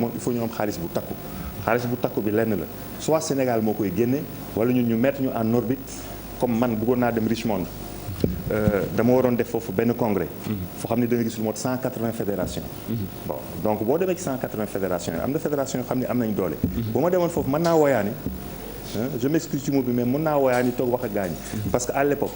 moom il faut ñu am xaalis bu takku bi lenn la soit Sénégal moo koy génne wala ñun ñu mettre ñu en orbite comme man bëggoon naa dem Richmond dama waroon def foofu benn congrès foo xam ne da nga gis lu mot 180 fédérations bon donc boo demee ci 180 fédérations yi am na fédération yoo xam ne am nañ doole bu ma demoon foofu mën naa woyaani je m'excuse ci mot bi mais mën naa woyaani toog wax ak gaañi parce que à l'époque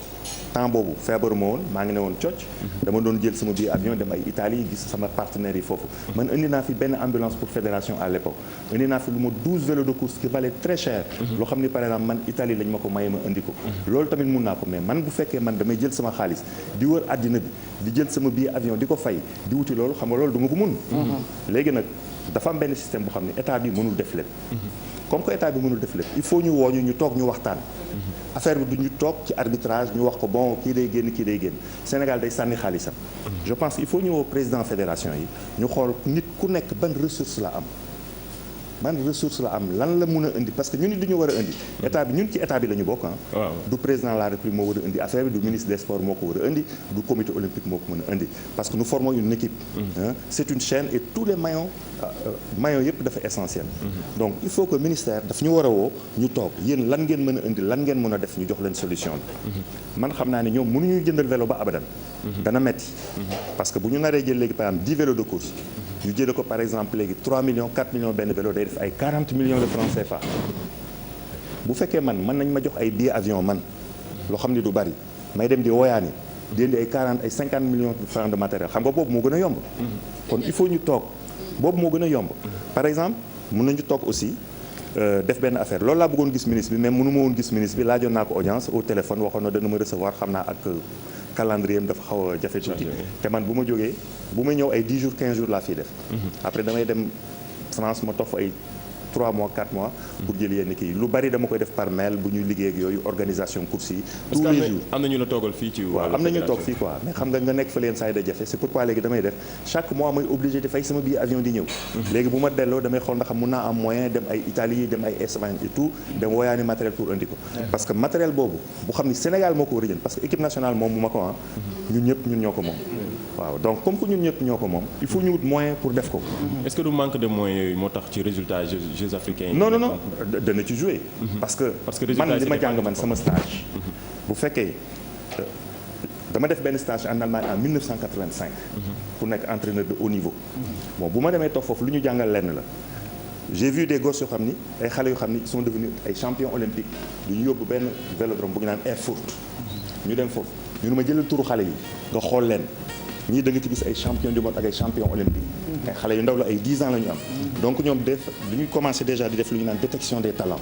temps boobu feebaru ma woon maa ngi ne woon cocc dama doon jël sama billet avion dem ay Italie gis sama partenaires yi foofu man indi naa fi benn ambulance pour fédération à l'époque indi naa fi lu ma 12 vélos de course qui valait très cher loo xam ni par exemple man Italie lañ ma ko maye ma indi ko loolu tamit mun naa ko mais man bu fekkee man damay jël sama xaalis di wër àddina bi di jël sama billet avion di ko fay di wuti loolu xam nga loolu du ma ko mun léegi nag dafa am benn système boo xam ne état bi mënul def lépp comme que état bi mënul def lépp il faut ñu woo ñu toog ñu waxtaan affaire bi du ñu toog ci arbitrage ñu wax ko bon kii day génn Sénégal day sànni xaalisam je pense il faut ñu woo président fédération yi ñu xool nit ku nekk ban ressource la am lan la mun a indi parce que ñun du ñu war a indi état bi ñun ci état bi la ñu bokk du président de la République moo war a indi affaire bi du ministre des sports moo ko war a indi du comité olympique moo ko mën a indi parce que nous formons une équipe c'est une chaîne et tous les maillons yëpp dafa essentiel donc il faut que ministère daf ñu war a woo ñu toog yéen lan ngeen mën a indi lan ngeen mën a def ñu jox leen solution bi man xam naa ne ñoom mënuñu jëndal vélo ba abadan dana metti parce que bu ñu naree jël léegi par exemple 10 vélos de course ñu jëlee ko par exemple léegi 3 millions 4 millions benn vélo day def ay 40 millions de francs CFA bu fekkee man mën nañ ma jox ay billets avion man loo xam ne du bari may dem di woyaani di indi ay 40 ay 50 millions de francs de matériel xam nga boobu moo gën a yomb kon il faut ñu toog boobu moo gën a yomb par exemple mën nañu toog aussi def benn affaire loolu laa bëggoon gis ministre bi mais mënu ma woon gis ministre bi laajoon naa ko audience au téléphone waxoon na dana ma recevoir xam naa ak calendrier am dafa xaw a jafe tuuti te man bu ma jógee bu may ñëw ay 10 jours 15 jours laa fiy def après damay dem France ma toog ay 3 mois 4 mois pour jël yenn kii lu bari dama koy def par mail bu ñuy liggéey ak yooyu organisation course yi tous les jours am na ñu la toogal fii ci waaw am na ñu toog fii quoi mais xam nga nekk fa leen saa yi da jafe c'est pourquoi léegi damay def chaque mois may obligé di fay sama billet avion di ñëw léegi bu ma delloo damay xool ndax mun naa am moyen dem ay Italie dem ay Espagne et tout dem woyaani matériel pour indi ko parce que matériel boobu bu xam ni Sénégal moo ko war a jël parce que équipe nationale moom mu ma ko ñun ñëpp ñun ñoo ko moom waaw donc comme que ñun ñëpp ñoo ko moom il faut ñu wut moyen pour def ko est-ce que du manque de moyens yooyu moo tax ci résultat Jeux africains yi non dana ci jouer parce que man li ma jàng man sama stage bu fekkee dama def benn stage en Allemagne en 1985 pour nekk entraîneur de haut niveau bon bu ma demee toog foofu lu ñu jàngal lenn la j'ai vu des gosses yoo xam ni ay xale yoo xam ni ils sont devenus ay champions olympiques lu ñu yóbbu benn vélodrome bu ñu naan Erfurt ñu dem foofu ñu ne ma jëlal turu xale yi nga xool leen ñii da nga ci gis ay champion du monde ak ay champion olympique ay xale yu ndaw la ay 10 ans la ñu am donc ñoom def dañuy commencé déjà di def lu ñu naan détection des talents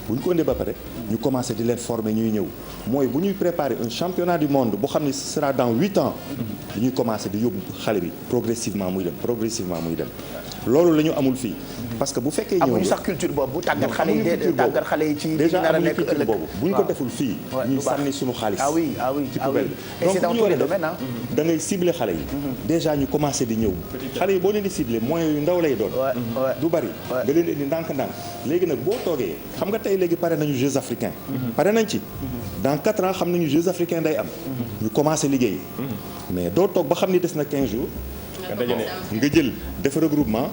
bu ñu ko indee ba pare ñu commencé di leen former ñuy ñëw mooy bu ñuy préparer un championnat du monde boo xam ne ce sera dans 8 ans dañuy commencé di yóbbu xale bi progressivement muy dem loolu la ñu amul fii parce que bu fekkee ñëw amuñu sax culture boobu tàggat xale yi ci déjà nar a amuñu nekk culture ëllëg boobu bu ñu ko deful fii ñuy sànni suñu xaalis ci poubelle bi et c'est dans tous les domaines da ngay cibler xale yi déjà ñu commencé di ñëw xale yi boo leen di cibler moyens yu ndaw lay doon du bari nga leen indi ndànk-ndànk léegi nag boo toogee xam nga tey léegi pare nañu Jeux africains pare nañ ci dans 4 ans xam nañu Jeux africains day am ñu commencé liggéey mais doo toog ba xam ni des na 15 jours nga jël def regroupement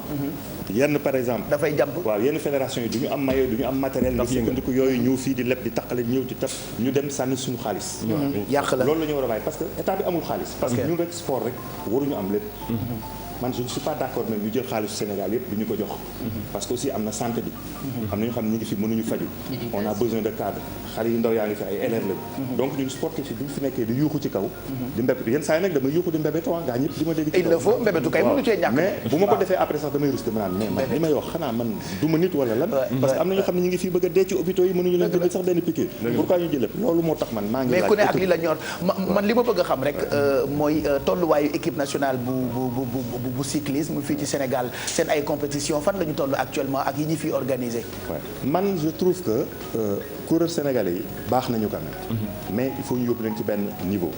yenn par exemple dafay jàmp waaw yenn fédération yi du ñu am maillot du ñu am matériel nga sukkandiku yooyu ñëw fii di leb di taqale ñëw di taf ñu dem sànni suñu xaalis yàq la loolu la ñu war a bàyyi parce que état bi amul xaalis parce que ñun rek sport rek waruñu am lépp man je ne suis pas d'accord nag ñu jël xaalisu Sénégal yëpp du ñu ko jox parce que aussi am na santé bi am na ñu xam ne ñu ngi fi mënuñu faju on a besoin de cadre xale yu ndaw yaa ngi fi ay élèves la donc ñun sportif yi bu ñu fi nekkee di yuuxu ci kaw di mbébét yenn saa yi nag damay yuuxu di mbébétu gaa ñëpp di ma dégg il le faut mbébétu kay mënu cee ñàkk mais bu ma ko defee après sax damay rus dama naan mais man li may wax xanaa man du ma nit wala lan parce que am na ñoo xam ne ñu ngi fii bëgg a dee ci hôpitaux yi mënuñu leen jëndal sax benn piqûre pourquoi ñu jël lépp loolu moo tax man maa ngi mais ku ne ak li la ñor man li ma bëgg a xam rek mooy tolluwaayu équipe nationale bu cyclisme fii ci Sénégal seen ay compétition fan la ñu toll actuellement ak yi ñu fi organisé man je trouve que coureurs sénégalais yi baax nañu quand même mais il faut ñu yóbbu leen ci benn niveau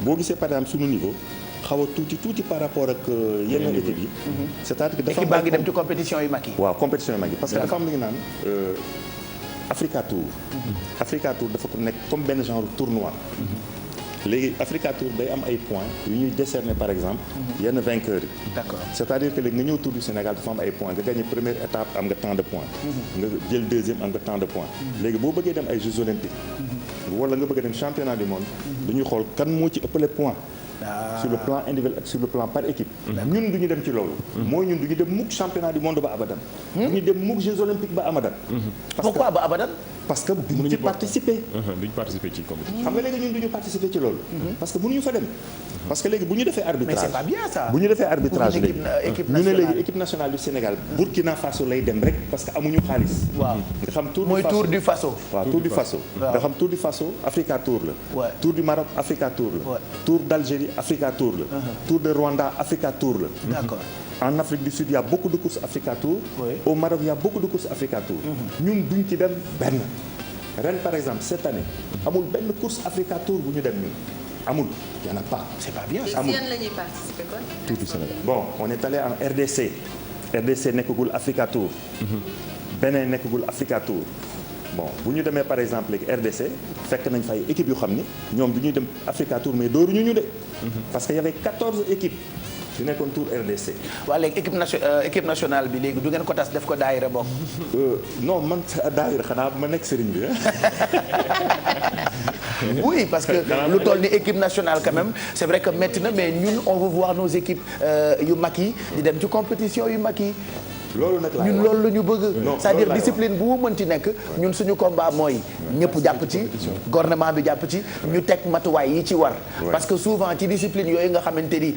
boo gisee par exemple suñu niveau xaw a tuuti par rapport ak yenn équipes yi c'est-à-dire que dafa équipe baa ngi dem ci compétition yu mag yi waaw compétition yu mag yi parce que dafa am lu ñu naan Africa Tour dafa ko nekk comme benn genre tournoi léegi Africa Tour day am ay points yu ñuy décerner par exemple yenn vainqueurs yi. D'accord. c'est-à-dire que léegi nga ñëw Tour du Sénégal dafa am ay points nga gagné première étape am nga tant de points. nga jël deuxième am nga tant de points. léegi boo bëggee dem ay Jeux olympiques. wala nga bëgg dem championnat du monde. dañuy xool kan moo ci ëppale points. sur le plan individuel ak sur le plan par équipe. ñun du ñu dem ci loolu. mooy ñun du ñu dem mukk championnat du monde ba abadan. du ñu dem mukk Jeux olympiques ba abadan. Pourquoi ba abadan? parce que duñu ci participer. duñu participer ci compétition. xam nga léegi ñun duñu participer ci loolu. parce que mënuñu fa dem. parce que léegi bu ñu defee arbitrage. mais c'est pas bien ça. bu ñu defee arbitrage léegi équipe ñu ne léegi équipe nationale du Sénégal Burkina Faso lay dem rek parce que amuñu xaalis. waaw nga xam Tour mooy Tour du Faso. waaw Tour du Faso. nga xam Tour du Faso Africa Tour la. Tour du Maroc Africa Tour la. Tour d'Algérie Africa Tour la. Tour de Rwanda Africa Tour la. D'accord. En Afrique du Sud il y a beaucoup de courses Africa Tour. Au Maroc il y a beaucoup de courses Africa Tour. ñun duñ ci dem benn. ren par exemple cette année amul benn course Africa Tour bu ñu dem ñun amul y en a pas. c'est pas bien ça. amul la ñuy participer kon. Tour du Sénégal. bon on est allé en RDC. RDC nekkagul Africa Tour. Bénin nekkagul Africa Tour. bon bu ñu demee par exemple léegi RDC fekk nañ fay équipes yu xam ni ñoom du ñuy dem Africa Tour mais dooruñu ñu de. parce que y avait 14 équipes. di nekkoon Tour RDC. waaw léegi équipe nationale bi léegi du ngeen ko tas def ko daayira bokk. non man daayira xanaa ma nekk sëriñ bi oui parce que lu toll ni équipe nationale quand même c'est vrai que métti na mais ñun on veut voir nos équipes yu mag yi di dem ci compétition yu mag yi. loolu nag ñun loolu la ñu bëgg. c'est-à-dire discipline bu mu mën ci nekk ñun suñu combat mooy ñëpp jàpp ci gouvernement bi jàpp ci ñu teg matuwaay yi ci war. parce que souvent ci discipline yooyu nga xamante ni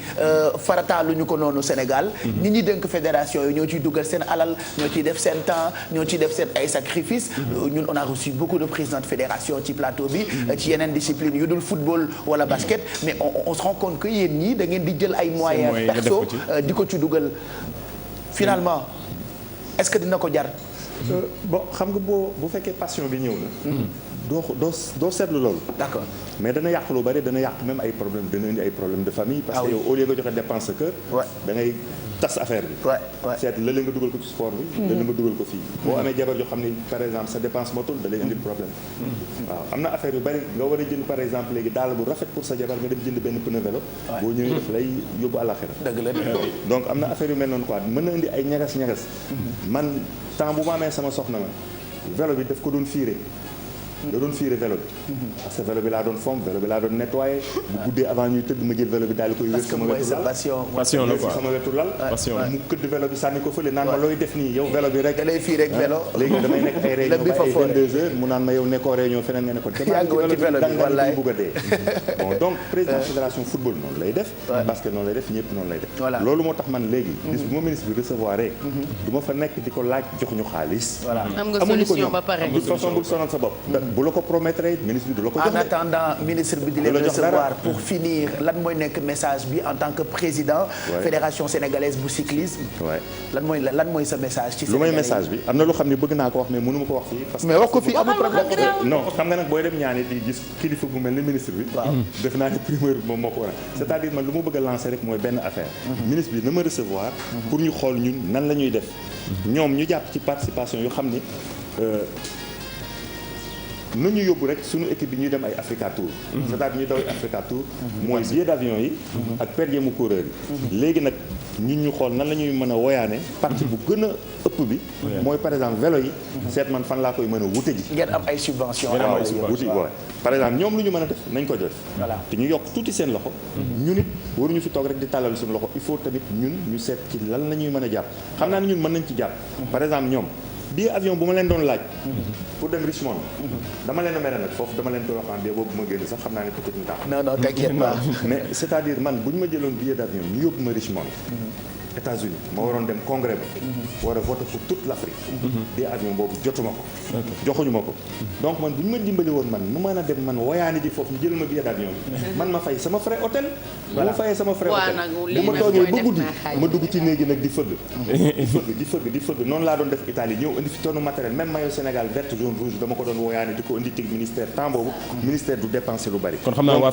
farataaluñu ko noonu Sénégal. ñi ñi dénk fédération yi ñoo ciy dugal seen alal ñoo ciy def seen temps ñoo ciy def seen ay sacrifices. ñun on a reçu beaucoup de présidents de fédération ci plateau bi. ci yeneen discipline yu dul football wala basket mais on se rend compte que yéen ñii da ngeen di jël ay moyens perso di ko ci dugal finalement. est-ce que dina ko jar. bon xam nga bu fekkee passion bi ñëw na. doo seetlu loolu. d'accord mais dana yàq lu bari dana yàq même ay problème dana indi ay problème de famille. parce que yow au lieu nga joxe dépense sa kër. da ngay tas affaire bi. seet la nga dugal ko ci sport bi. la nga dugal ko fii. boo amee jabar yoo xam ne par exemple sa dépense motul da lay indil problème. waaw am na affaire yu bari nga war a jënd par exemple léegi daal bu rafet pour sa jabar nga dem jënd benn pneu vélo. boo ñëwee daf lay yóbbu àllaxira. dëgg la donc am na affaire yu mel noonu quoi mën na indi ay ñagas-ñagas. man temps bu ma amee sama soxna ma vélo bi daf ko doon fiire. da doon fiire vélo bi. parce que vélo bi laa doon fomp vélo bi laa doon nettoyer. bu guddee avant ñuy tëdd ma jël vélo bi daal di koy wér sama wetu lal. passion la quoi sama wetu lal. mu këdd vélo bi sànni ko fële naan ma looy def nii yow vélo bi rek. da lay fii rek vélo. léegi damay nekk ay réunion ba ay 22 heures mu naan ma yow nekkoo réunion feneen nga ne ko. yaa ngi woon ci vélo bi wallaay bugg a dee. bon donc président fédération football noonu lay def. basket noonu lay def ñëpp noonu lay def. loolu moo tax man léegi. bis bu ma ministre bi recevoir du ma fa nekk di ko laaj jox ñu xaalis. am nga solution ba pare. de toute façon bul sonal sa bopp. bu la ko promettre ministre bi du la ko jox. en attendant ministre bi di leen recevoir pour finir lan mooy nekk message bi en tant que président. fédération sénégalaise bu cyclisme. lan mooy sa message. ci lu may message bi am na loo xam ne bëgg naa ko wax mais mënu ma ko wax fii. parce que mais wax ko fii amul problème. non xam nga nag booy dem ñaani di gis kilifa bu mel ni ministre bi. def naa ne primeur bi moom moo ko war a. c'est-à-dire man lu ma bëgg a lancer rek mooy benn affaire. ministre bi na ma recevoir. pour ñu xool ñun nan la ñuy def. ñoom ñu jàpp ci participation yoo xam ni. nu ñu yóbbu rek suñu équipe bi ñuy dem ay Africa Tour. c'est-à-dire ñu daw Africa Tour. mooy billet d'avion yi. ak per diem coureur yi. léegi nag ñun ñu xool nan la ñuy mën a woyaane partie bu gën a ëpp bi. mooy par exemple vélo yi. seet man fan laa koy mën a wute ji. ngeen am ay subventions. wuti par exemple ñoom lu ñu mën a def nañ ko def. te ñu yokk tuuti seen loxo. ñu nit waruñu fi toog rek di tàllal suñu loxo il faut tamit ñun ñu seet ci lan la ñuy mën a jàpp xam naa ne ñun mën nañ ci jàpp. par exemple ñoom. billet avion bu ma leen doon laaj. pour dem Richmond. dama leen a mere nag foofu dama leen koy waxaan billet boobu ma génn sax xam naa ne peut-être ñu tax. non t'inquiète pas. mais c'est-à-dire man bu ñu ma jëloon billet d'avion ñu yóbbu ma Richmond. États-Unis ma waroon dem congrès ba. war a voter pour toute l'Afrique. billet avion boobu jotuma ko. joxuñu ma ko. donc man bu ñu ma dimbali woon man mu mën a dem man woyaani ji foofu ñu jël ma billet d'avion bi. man ma fay sama frais hôtel. bu ma fayee sama frais hôtel. bu ma toogee ba guddi ma dugg ci néegi nag di fëgg. di fëgg noonu laa doon def Italie ñëw indi fi tonne matériel même maillot Sénégal vert jaune rouge dama ko doon woyaani di ko indi ci ministère temps boobu. ministère du dépenser lu bari. kon xam naa waa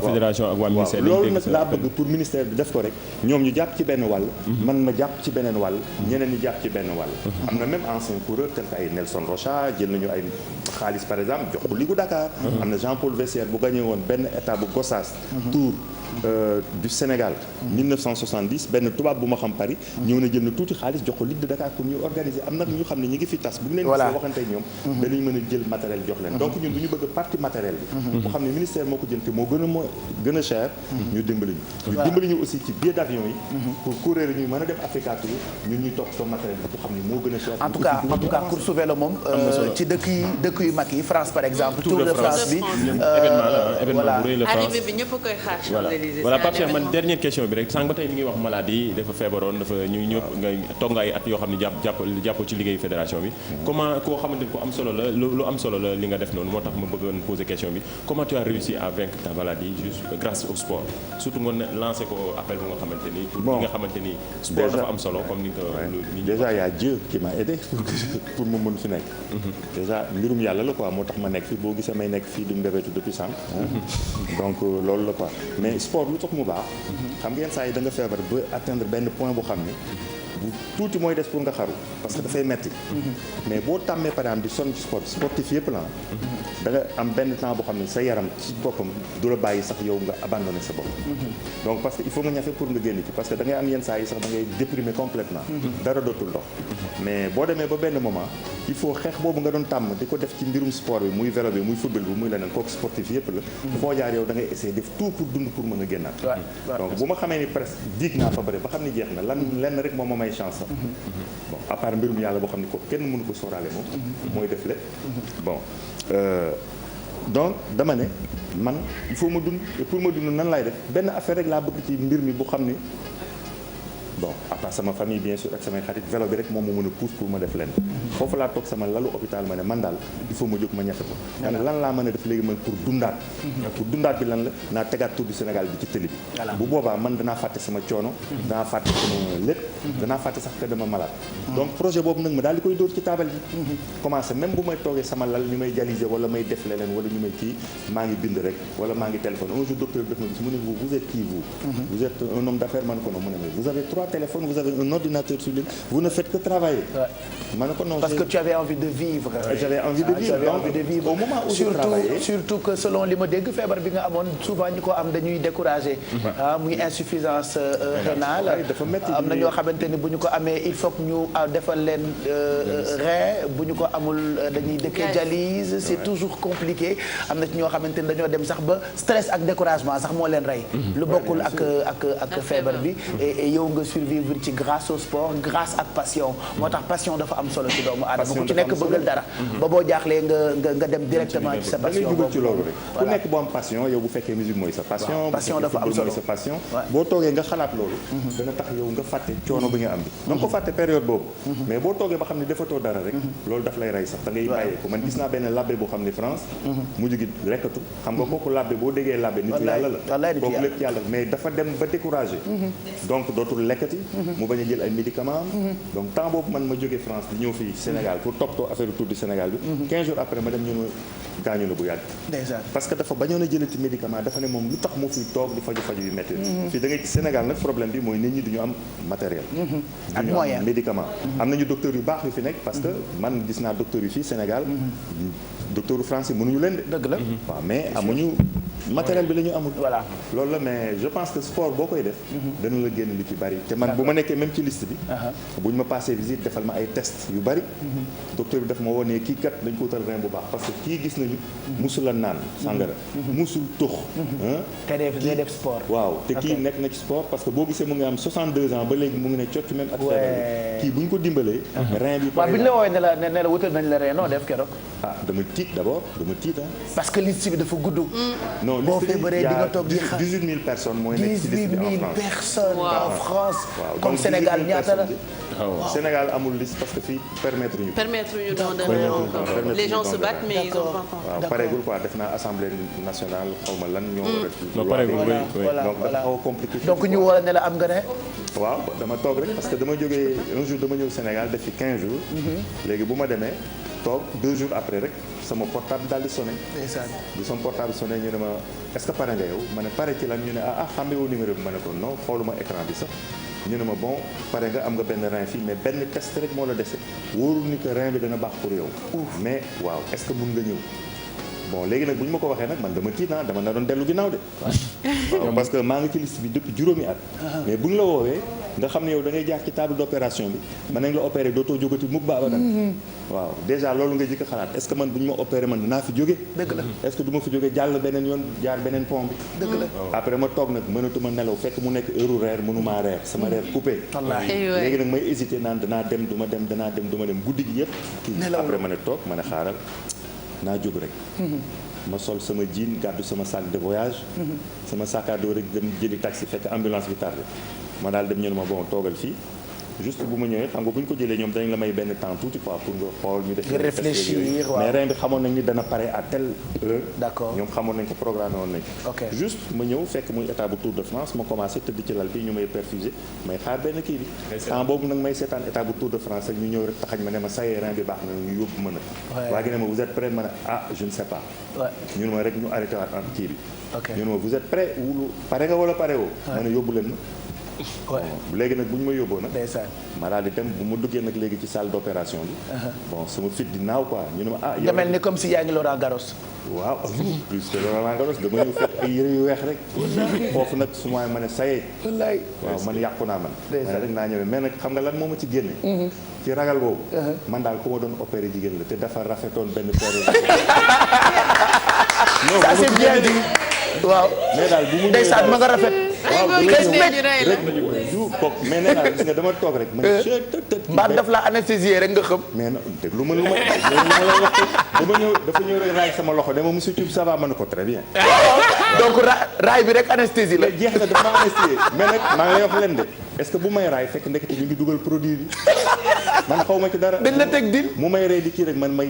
fédération ak waa ministère. loolu nag laa bëgg pour ministère bi def ko rek ñoom ñu jàpp ci benn wàll man ma jàpp ci beneen wàll ñeneen ñi jàpp ci benn wàll am na même ancien coureur tel que ay Nelson Rocha jël nañu ay xaalis par exemple jox ko Ligu Dakar am na Jean-Paul Vessière bu gagné woon benn état bu Gossas Tour du Sénégal 1970 benn tubaab bu ma xam Paris ñëw na jël na tuuti xaalis jox ko Ligue de Dakar pour ñu organiser am nag ñu xam ne ñi ngi fi tas bu ñu leen gisee waxante ñoom danañ mën a jël matériel jox leen donc ñun du ñu bëgg partie matériel bi boo xam ne ministère moo ko jël te moo gën a cher ñu dimbali ñu aussi ci billet d'avion yi pour coureur yi ñuy mën a dem Africa Tour ñun ñuy topp soo matériel bi boo xam ne moo gën a cher en tout cas pour sauver le moom ci dëkk yu mag yi France par exemple Tour de France bi événement bu rëy la France arrivé bi ñëpp koy xaar voilà Pape Cheikh man dernière question bi rek sànq ba tey mi ngi wax maladie dafa feebaroon dafa ñu ñëpp nga toog nga ay at yoo xam ne jàppoo ci liggéeyu fédération bi comment koo xamante ni ku am solo la lu am solo la li nga def noonu moo tax ma bëggoon poser question bi comment tu as réussi à vaincre ta maladie juste grâce au sport surtout nga lancé ko appel bu nga xamante ni pour ñi nga xamante ni sport dafa am solo comme ni nga déjà y a Dieu qui m'a aidé pour mu mën fi nekk déjà mbirum yàlla la quoi moo tax ma nekk fii boo gisee may nekk fii di mbébétu depuis sànq donc loolu la quoi mais sport lu tax mu baax xam ngeen saa yi da nga feebar ba atteindre benn point bu xam ne bu tuuti mooy des pour nga xaru parce que dafay metti mais boo tàmmee par exemple di sonn ci sport sportif yëpp la da nga am benn temps boo xam ne sa yaram ci boppam du la bàyyi sax yow nga abandonné sa bopp donc parce que il faut nga ñafe pour nga génn ci parce que da ngay am yenn saa yi sax da ngay déprimer complètement dara dootul dox mais boo demee ba benn moment il faut xeex boobu nga doon tàmm di ko def ci mbirum sport bi muy vélo bi muy football bi muy leneen kooku sportif yëpp la foo jaar yow da ngay essayer def tout pour dund pour mën a génnaat donc bu ma xamee ni presque diig naa fa bëri ba xam ni jeex na lenn rek moom ma may chance bon à part mbirum yàlla boo xam ni ko kenn mënu ko sóoraale moom mooy def lépp bon donc dama ne man il faut ma dund et pour ma dund nan laay def benn affaire rek laa bëgg ci mbir mi bu xam ni bon à part sama famille bien sûr ak samay xarit vélo bi rek moom moo mën a pousse pour ma def leen foofu laa toog sama lalu hôpital ma ne man daal il faut ma jóg ma ñafe ko ma ne lan laa mën a def léegi man pour dundaat bi lan la naa tegaat Tour du Sénégal bi ci télé bi bu boobaa man danaa fàtte sama coono danaa fàtte sama lépp danaa fàtte sax que dama malade donc projet boobu nag ma daal di koy dóor ci taabal ji commencé même bu may toogee sama lal ñu may dialyser wala may def leneen wala ñu may kii maa ngi bind rek wala maa ngi téléphone un jour docteur bi def ma gis mu ne vous êtes qui vous êtes un homme d'affaires man ko non mu ne mais vous avez 3 téléphones vous avez un ordinateur sur lui vous ne faites que travailler ma ne ko non parce que tu avais envie de vivre j'avais envie de vivre au moment où je travaillais surtout que selon li ma dégg feebar bi nga amoon souvent ñi ko am dañuy découragé muy insuffisance rénale am na ñoo xamante ni bu ñu ko amee il faut que ñu defal leen rein bu ñu ko amul dañuy dëkkee dialyse c'est toujours compliqué am na ci ñoo xamante ni dañoo dem sax ba stress ak découragement sax moo leen rey lu bokkul ak feebar bi et yow nga survivre ci grâce au sport grâce ak passion moo tax passion dafa am solo ci doomu aadama ku ci nekk bëggal dara ba boo jaaxlee nga dem directement ci sa passion boobu ci loolu rek ku nekk boo am passion yow bu fekkee musique mooy sa passion passion dafa am solo mooy sa passion boo toogee nga xalaat loolu dana tax yow nga fàtte coono bi nga am bi donc ko fàtte période boobu mais boo toogee ba xam ne defatoo dara rek loolu daf lay rey sax da ngay bàyyee ko man gis naa benn labbe boo xam ne France mujj gi rekkatu xam nga kooku labbe boo déggee labbe nitu yàlla la kooku lépp yàlla mais dafa dem ba découragé donc dootul lekkati mu bañ a jël ay médicaments donc temps boobu man ma jógee France di ñëw fii Sénégal pour toppatoo affaire Tour du Sénégal bi 15 jours après ma dem ñu ne gaañu na bu yàgg parce que dafa bañoon a jëlati médicament dafa ne moom lu tax mu fi toog di faju yu métti fii da ngay gis Sénégal nag problème bi mooy nit ñi duñu am matériel duñu am médicament am nañu docteurs yu baax yu fi nekk parce que man gis naa docteurs yu fii Sénégal docteur français mënuñu leen de dëgg la waaw mais amuñu matériel bi la ñu amul voilà loolu la mais je pense que sport boo koy def dana la génn li ci bari te man bu ma nekkee même ci liste bi bu ñu ma passé visite defal ma ay test yu bari docteur bi daf ma wonee kii kat dañ ko wutal rein bu baax parce que kii gis nañu musul la naan sàngara musul tux te def sport waaw te kii nekk na ci sport parce que boo gisee mu ngi am 62 ans ba léegi mu ngi ne cocc même ak feebar bi kii bu ñu ko dimbalee rein bi waaw bi ñu la woowee ne la wutal nañ la rein noo def keroog dama tiit d'abord parce que liste bi dafa gudd non boo feebaree di nga toog di 18 000 personnes mooy nekk ci liste bi en France 18 000 personnes en France comme Sénégal ñaata la Sénégal amul liste parce que fii permettre ñu don de rein encore les gens se battent mais ils ont pas encore waaw pareegul quoi def naa assemblée nationale xaw ma lan ñoo non pareegul donc dafa xaw compliqué donc ñu war a ne la am nga ne waaw dama toog rek parce que dama jógee un jour dama ñëw Sénégal def fi 15 jours léegi bu ma demee toog 2 jours après rek sama portable daal di sonné di sama portable sonné ñu ne ma est-ce que pare nga yow ma ne pare ci lan ñu ne xàmme woo numéro bi ma ne ko non xooluma écran bi sax ñu ne ma bon pare nga am nga benn rein fii mais benn test rek moo la dese wóorul ni que rein bi dana baax pour yow. mais waaw est-ce que mun nga ñëw. bon léegi nag bu ñu ma ko waxee nag man dama tiit dama na doon dellu ginnaaw de. waaw parce que maa ngi ci liste bi depuis juróomi at. mais bu ñu la woowee nga xam ne yow da ngay jaar ci table d'opération bi mën nañ la opérer dootoo jógati mukk ba abadan. waaw déjà loolu nga jëkk xalaat est-ce que man bu ñu ma opérer man dinaa fi jóge. dëgg la est-ce que du ma fi jóge jàll beneen yoon jaar beneen pont bi. dëgg la après ma toog nag mënatuma nelaw fekk mu nekk heure reer mënumaa reer sama reer coupé. léegi nag may hésité naan danaa dem du ma dem danaa dem du ma dem guddi gi yëpp. kii après ma ne toog ma ne xaaral naa jóg rek. ma sol sama jean gàddu sama sac de voyage. sama sac à dos rek dem jëli taxi fekk ambulance bi tardé ma daal dem ñu ne ma bon toogal fii juste bu ma ñëwee xam nga bu ñu ko jëlee ñoom dañ la may benn temps tuuti quoi pour nga xool ñu def. réfléchir waaw mais rein bi xamoon nañ ni dana pare à telle heure. d'accord ñoom xamoon nañ ko programmé woon nañ ko. ok juste ma ñëw fekk muy état bu Tour de France ma commencé tëdd ci lal bi ñu may perfusé may xaar benn kii bi. temps boobu nag may seetaan état bu Tour de France ak ñu ñëw rek taxañ ma ne ma sayee rein bi baax na ñu yóbbu ma nag. waa gi ne ma vous êtes prêt ma ne je ne sais pas. ñu ne ma rek ñu arrêté waat kii bi. ñu ne ma vous êtes prêt wulu pare nga wala pare woo. ma ne yóbbu leen ma. léegi nag bu ñu ma yóbboo nag ma daal di dem bu ma duggee nag léegi ci salle d'opération bi bon sama fit di naaw quoi ñu ne ma nga mel ni comme si yaa ngi Laurent Garros. waaw plus que Laurent Garros dama ñëw fekk ay yëre yu weex rek foofu nag su ma ne sayee wallaay waaw man yàqu naa man ma rek naa ñëwee mais nag xam nga lan moo ma ci génne ci ragal boobu man daal ku ma doon opéré jigéen la te dafa rafetoon benn période ça c'est bien dit waaw mais daal bu mu ndeysaan ma nga rafet waaw rek du bokk mais nee naa gis nga dama toog rek man mbaa daf la anesthésier rek nga xam mais non dégg lu ma lu ma lay wax dama ñëw dafa ñëw rek raay sama loxo dama monsieur Thioub ça va ma ne ko très bien donc raay bi rek anesthésie la jeex na dafa ma anesthésier mais nag maa ngi lay wax leen de est-ce que bu may raay fekk ndekete ñu ngi dugal produit bi man xaw ma ci dara dañ la teg dil mu may rey di kii rek man ma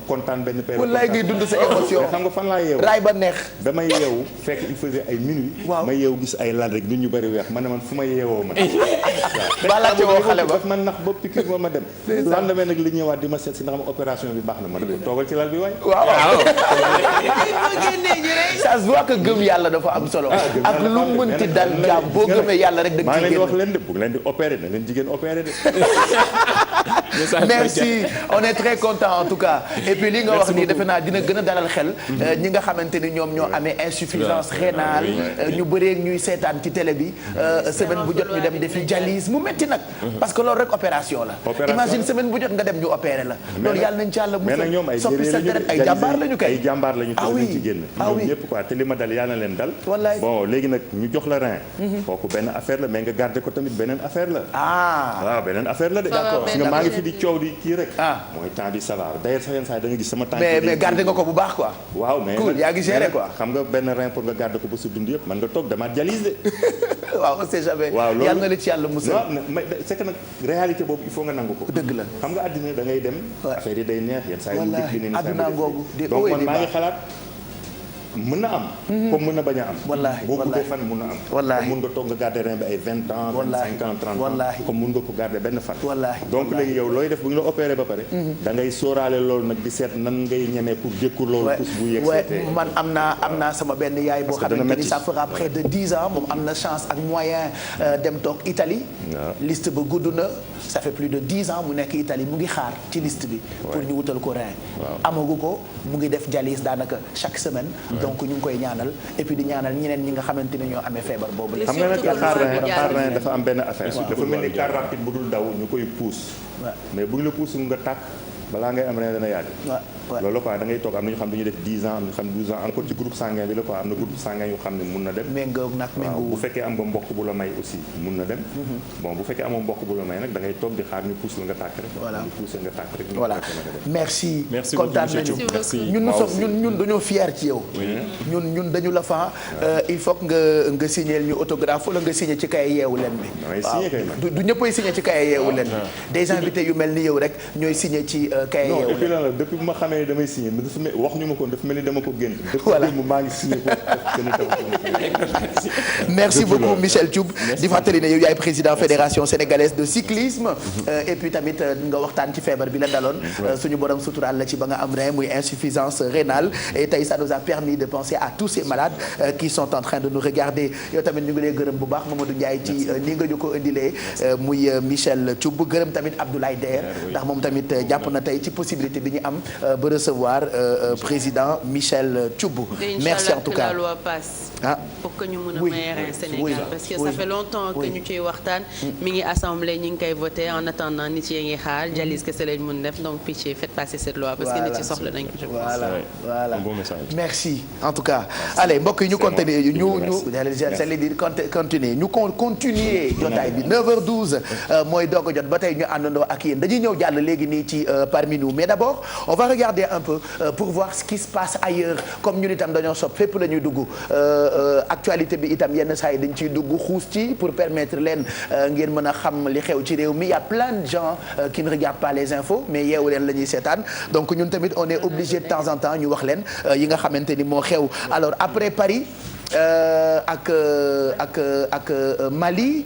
kontaan benn période wallaay ngay dund sa émotion xam nga fan laa yeewu raay ba neex damay yeewu fekk il faisait ay minuit may yeewu gis ay lal rek nit ñu bëri weex man ne man fu ma yeewoo man ba laajte woo xale ba daf man nax ba piqûre ma dem lendemain nag li ñëwaat di ma seet si ndax ma opération bi baax na ma ne ko toogal ci lal bi waay waaw ça se voit que gëm yàlla dafa am solo ak lu mënti dal jaam boo gëmee yàlla rek da maa nga ngi leen di ciy wax génn leen de bu leen di opéré na leen jigéen opéré de merci on est très content en tout cas et puis li nga wax nii defe naa dina gën a dalal xel ñi nga xamante ni ñoom ñoo amee insuffisance rénale ñu bëree ñuy seetaan ci télé bi semaine bu jot ñu dem defi dialyse mu metti nag parce que loolu rek opération la imagine semaine bu jot nga dem ñu opéré la loolu yàlla nañ ci yàlla mais nag ñoom ay soppi sa deret ay jàmbaar lañu kay ay jàmbaar lañu te lañ ci génn ah ñoom oui ñëpp quoi te li ma dal yàlla na leen dal wallaay bon léegi nag ñu jox la rein kooku benn affaire la mais nga garder ko tamit beneen affaire la waaw beneen affaire la de d'accord nga maa ngi fi di coow di kii rek mooy temps bi ça va d'ailleurs sax yenn saa yi da nga gis sama temps mais garder nga ko bu baax quoi waaw mais cool yaa ngi géré quoi xam nga benn rein pour nga garder ko ba sa dund yëpp man nga toog demaat dialyse de waaw on sait jamais waaw loolu yàlla na la ci yàlla musal mais c'est que nag réalité boobu il faut nga nangu ko dëgg la xam nga àddina da ngay dem affaire yi day neex yenn saa yi mu décliné ni àdduna ngoogu donc man maa ngi xalaat mën na am comme mën na bañ a am wallaahi boo guddee fan mën na am wallaahi mun nga toog nga garder rein bi ay 20 ans 25 ans 30 ans comme mun nga ko garder benn fan donc léegi yow looy def bu ñu la opéré ba pare da ngay sóoraale loolu nag di seet nan ngay ñemee pour dékku loolu pousse bu yegg seetee man am naa sama benn yaay boo xamante ni ça fera près de 10 ans moom am na chance ak moyen dem toog Italie liste ba gudd na ça fait plus de 10 ans mu nekk Italie mu ngi xaar ci liste bi pour ñu wutal ko rein amagu ko mu ngi def dialyse daanaka chaque semaine donc ñu ngi koy ñaanal et puis di ñaanal ñeneen ñi nga xamante ni ñoo amee feebar boobu la. xam nga nag xaar rein dafa am benn affaire. dafa mel ni car rapide bu dul daw ñu koy pousse. mais bu ñu la pousse nga tàkk balaa ngay am rein dana yàgg. loolu quoi da ngay toog am na ñu xam dañuy def 10 ans am na ñu xam 12 ans encore ci groupe sanguin bi la quoi am na groupe sanguin yu xam ne mun na dem. méngóo nag méngóo bu fekkee am nga mbokk bu la may aussi mun na dem. bon bu fekkee amoo mbokk bu la may nag da ngay toog di xaar ñu pousse la nga tàkk rek. voilà ñu pousse nga tàkk rek. voilà merci. merci kontaan nañu ñun dañoo fier ci yow. ñun dañu la fa il faut que nga signer ñu autographe wala nga signer ci kay yeewu leen bi. waaw du ñëppay signer ci kay yeewu leen bi. des invités yu mel ni yow rek ñooy signer ci kay non yeewu et puis là depuis bu ma xamee ne damay signé dafa mel wax ñu ma ko dafa mel ni dama ko génn. Voilà. depuis maa ngi signé ko merci beaucoup Michel Thioub di fàttali ne yow yaay président fédération sénégalaise de cyclisme et puis tamit nga waxtaan ci feebar bi la daloon suñu borom suturaal la ci ba nga am rein muy insuffisance rénale et tey ça nous a permis de penser à tous ces malades qui sont en train de nous regarder yow tamit ñu ngi lay gërëm bu baax Mamadou Ndiaye ci ni nga ñu ko indilee muy Michel Thioub gërëm tamit Abdoulaye Der ndax moom tamit jàpp na tey ci possibilité bi ñu am ba recevoir président Michel Thioub merci en tout cas la loi passe pour que ñu mën a maire Sénégal parce que ça fait longtemps que ñu ciy waxtaan mi ngi assemblée ñu ngi koy voté en attendant nit yi ngi xaar jalis que c'est lañ mën def donc pitié faites passer cette loi parce que nit yi soxla nañ ko je pense voilà un bon message. merci en tout cas allez mbokk yi ñu continuer j'allais dire continuer ñu continuer jotaay bi 9h12 mooy doog a jot ba tey ñu àndandoo ak yéen dañuy ñëw jàll léegi nii ci parmi nous mais d'abord on va regarder un peu pour voir ce qui se passe ailleurs comme ñun itam dañoo sopp fépp la ñuy dugg actualité bi itam yenn saa yi dañ ciy dugg xuus ci pour permettre leen ngeen mën a xam li xew ci réew mi y a plein de gens qui ne regardent pas les infos mais yeewu leen la ñuy seetaan donc ñun tamit on est obligé de temps en temps ñu wax leen yi nga xamante ni moo xew alors après Paris ak Mali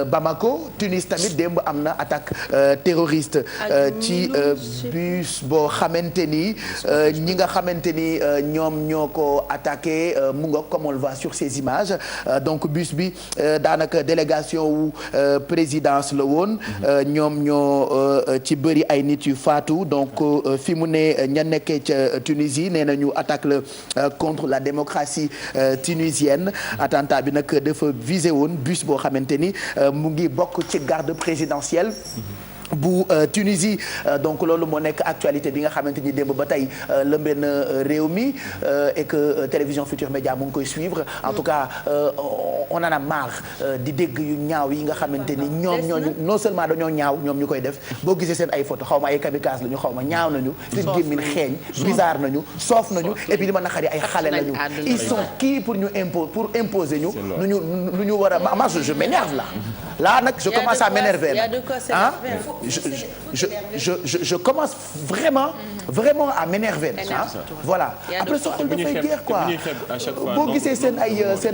Bamako Tunis tamit démb am na attaque terroriste ci bus boo xamante ni ñi nga xamante ni ñoom ñoo ko attaqué mu ngoog comme on le voit sur ces images donc bus bi daanaka délégation wu présidence la woon ñoom ñoo ci bëri ay nit yu faatu donc fi mu ne ña nekkee ca Tunisie nee nañu attaque la contre la démocratie tunisienne attentat bi nag dafa visé woon bus boo xamante ni mu ngi bokk ci garde présidentielle bu Tunisie donc loolu moo nekk actualité bi nga xamante ni démb ba tey lëmbee na réew mi et que télévision Futur Média mu ngi koy suivre en tout cas on en a marre di dégg yu ñaaw yi nga xamante ni ñoom non seulement dañoo ñaaw ñoom ñu koy def boo gisee seen ay photo xaw ma ay kamikaze la ñu xaw ma ñaaw nañu seen gémmiñ xeeñ bizarre nañu soof nañu et puis li ma naqari ay xale lañu ils sont qui pour imposer ñu nu ñu war a moi je m'énerve là nag je commence à m'énerver je commence vraiment à m'énerver voilà après sa xol dafay jeex quoi boo gisee seen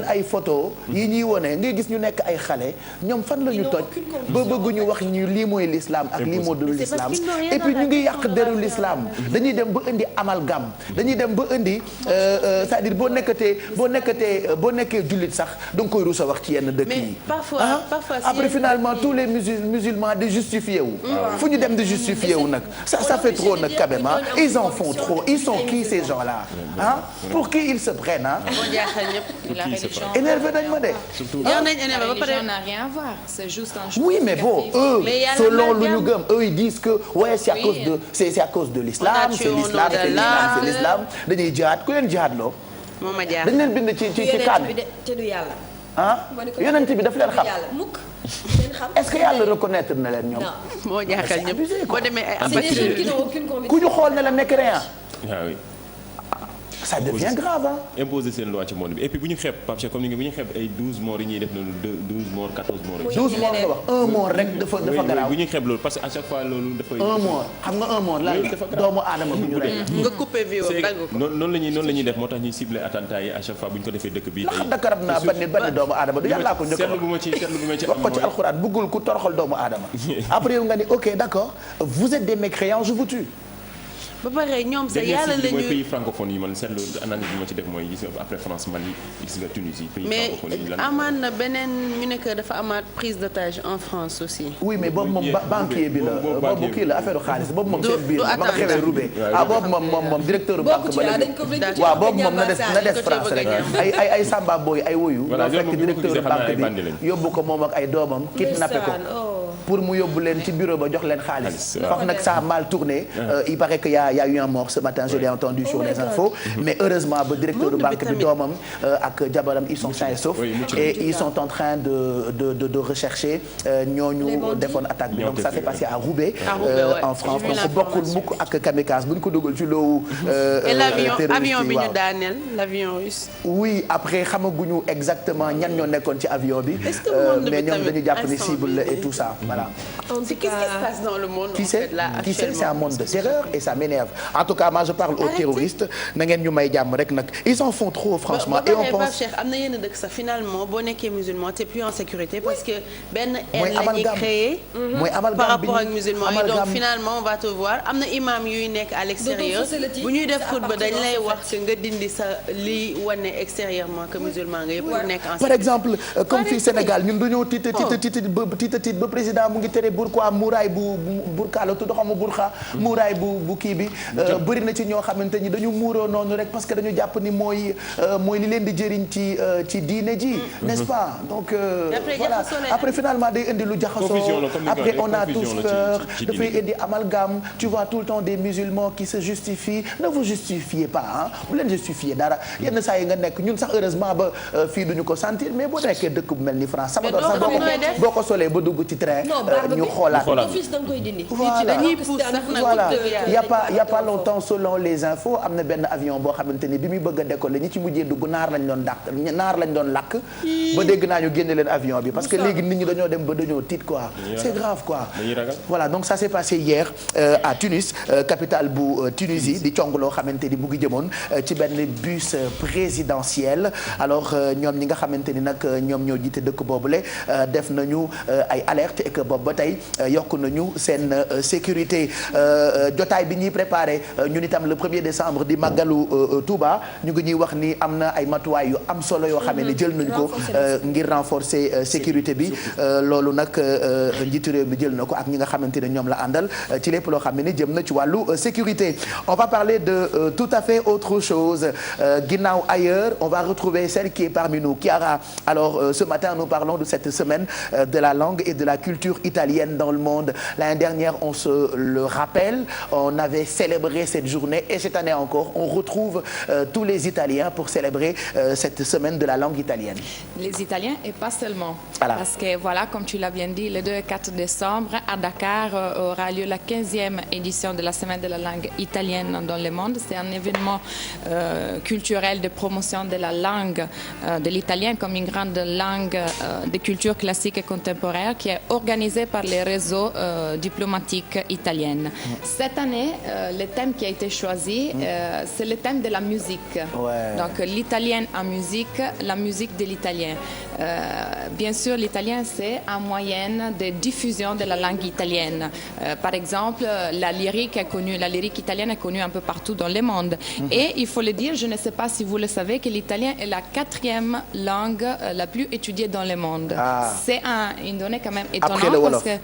ay photo yi ñuy wone ngay gis ñu nekk ay xale ñoom fan la ñu toj ba bëgguñu wax ñu lii mooy l'islam ak lii moo dul l'islam et puis ñu ngi yàq deru l'islam dañuy dem ba indi amalgame dañuy dem ba indi c'est-à-dire boo nekkee jullit sax da nga koy rusa wax ci yenn dëkk yi parfois après finalement tous les musulmans de justifié wu fu ñu dem de justifié wu nag ça fait trop nag quand même ils en font trop ils sont qui ces gens là pour qui ils se prennent énervé nañ ma de religion n'a rien à voir c'est juste un choix. Oui mais bon eux selon lu ñu gëm eux ils disent que ouais c'est à cause de l'islam c'est l'islam dañuy jihaad ku leen jihaad loo dañ leen bind ci kaan yonent bi daf leen xam est-ce que yàlla reconnaître na leen ñoom moo jaaxal ñëpp boo demee ay ku ñu xool ne la mécréant oui. ça devient grave imposer seen loi ci monde bi et puis bu ñu xeeb Pape Cheikh comme ni nga bu ñu xeeb ay 12 morts yi ñuy def noonu 12 morts 14 morts. 12 morts nga wax un mort rek dafa garaaw bu ñu xeeb loolu parce que à chaque fois loolu dafay. un mort xam nga un mort lan doomu aadama bu ñu rey. nga coupé vie am dagg ko. noonu la ñuy def moo tax ñuy ciblé attentat yi à chaque fois bu ñu ko defee dëkk bii. tey dakarab naa ban doomu aadama du yàllaa ko njëkk seetlu bu ma ci wax ko ci alxuraan bëggul ku toroxal doomu aadama après yow nga ni ok d'accord vous êtes des mécréants je vous tue. ba pare ñoom sax yàlla la mooy ñu pays francophone yi man seetlu analyse bi ma ci def mooy gis nga après France Mali gis nga Tunisie pays francophone yi mais amaan na beneen ñu ne que dafa amaat prise d'otage en France aussi. oui mais boobu moom banquier bi la boobu kii la affaire xaalis boobu moom seen biir ma nga xewee Roubaix boobu moom directeur banque ba la waaw boobu moom na des France rek ay Samba Boy ay woyu ñoo fekk directeur banque bi yóbbu ko moom ak ay doomam kidnappé ko pour mu yóbbu leen ci bureau ba jox leen xaalis foofu nag ça a mal tourné il paraît que y a eu un mort ce matin je l'ai entendu sur les infos mais heureusement ba directeur de banque bi doomam ak jabaram ils sont sains et saufs et ils sont en train de rechercher ñooñu defoon attaque bi donc ça s'est passé à Roubaix en France donc bokkul mukk ak kamikaze bu ñu ko dugal ci loowu avion bi ñu daaneel l'avion russe oui après xamaguñu exactement ñan ñoo nekkoon ci avion bi mais ñoom dañu jàpp ni cible la et tout ça voilà. Qu'est-ce qui se passe dans le monde tu sais c'est un monde de terreur et ça m'énerve. En tout cas moi je parle aux terroristes na ngeen ñu may jàmm rek nag ils en font trop franchement et on pense Cheikh am na yenn dëkk sax finalement boo nekkee musulman t'es plus en sécurité parce que benn haine la ñuy créé par rapport ak musulman yi donc finalement on va te voir am na imam yuy nekk à l'extérieur bu ñuy def xutba dañ lay wax que nga dindi sa li wane extérieurement que musulman nga yëpp pour nekk en par exemple comme fii Sénégal ñun dañoo tiit ba président mu ngi tere burqa muuraay bu burqa la tudd xamu burqa muuraay bu kii bi bëri na ci ñoo xamante ni dañu muuroo noonu rek parce que dañu jàpp ni mooy li leen di jëriñ ci diine ji n'est-ce pas donc voilà après finalement day indi lu jaxasoo après on a tous peur dafay indi amalgame tu vois tout le temps des musulmans qui se justifient ne vous justifiez pas ah bu leen justifier dara yenn saa yi nga nekk ñun sax heureusement ba fii duñu ko sentir mais boo nekkee dëkk bu mel ni France sama doon sax boo ko solee ba dugg ci train ñu xoolaat voilà y a pas longtemps selon les infos am na benn avion boo xamante ni bi muy bëgg a décoller ñi ci mujjee dugg naar lañ doon lakk ba dégg naa ñu génne leen avion bi parce que léegi nit ñi dañoo dem ba dañoo tiit quoi c'est grave quoi voilà donc ça s'est passé hier à Tunis capitale bu Tunisie di cong loo xamante ni mu ngi jëmoon ci benn bus présidentiel alors ñoom ñi nga xamante ni nag ñoom ñoo jiite dëkk boobule def nañu ay alerte et que boobu ba tey yokk nañu seen sécurité jotaay bi ñuy préparé ñun itam le 1er décembre di màggalu Touba ñu ngi ñuy wax ni am na ay matuwaay yu am solo yoo xam ne jël nañu ko ngir renforcer sécurité bi loolu nag njiitu réew mi jël na ko ak ñi nga xamante ne ñoom la àndal ci lépp loo xam ne jëm na ci wàllu sécurité. On va parler de tout à fait autre chose ginnaaw ailleurs on va retrouver celle qui est parmi nous Chiara. Alors ce matin nous parlons de cette semaine de la langue et de la culture italienne dans le monde. L'année dernière on se le rappelle on avait célébré cette journée et cette année encore on retrouve tous les Italiens pour célébrer cette semaine de la langue italienne. Les Italiens et pas seulement. Voilà. Parce que voilà comme tu l'as bien dit le 2 et 4 décembre à Dakar aura lieu la 15e édition de la semaine de la langue italienne dans le monde. C'est un événement culturel de promotion de la langue de l'italien comme une grande langue de culture classique et contemporaine qui est organisée par les réseaux diplomatiques italiennes. Cette année, le thème qui a été choisi, c'est le thème de la musique. Ouais. Donc l'italien en musique, la musique de l'italien. Bien sûr, l'italien, c'est un moyen de diffusion de la langue italienne. Par exemple, la lyrique italienne est connue un peu partout dans le monde. Et il faut le dire, je ne sais pas si vous le savez, que l'italien est la 4e langue la plus étudiée dans le monde. Ah. C'est une donnée quand même étonnante parce que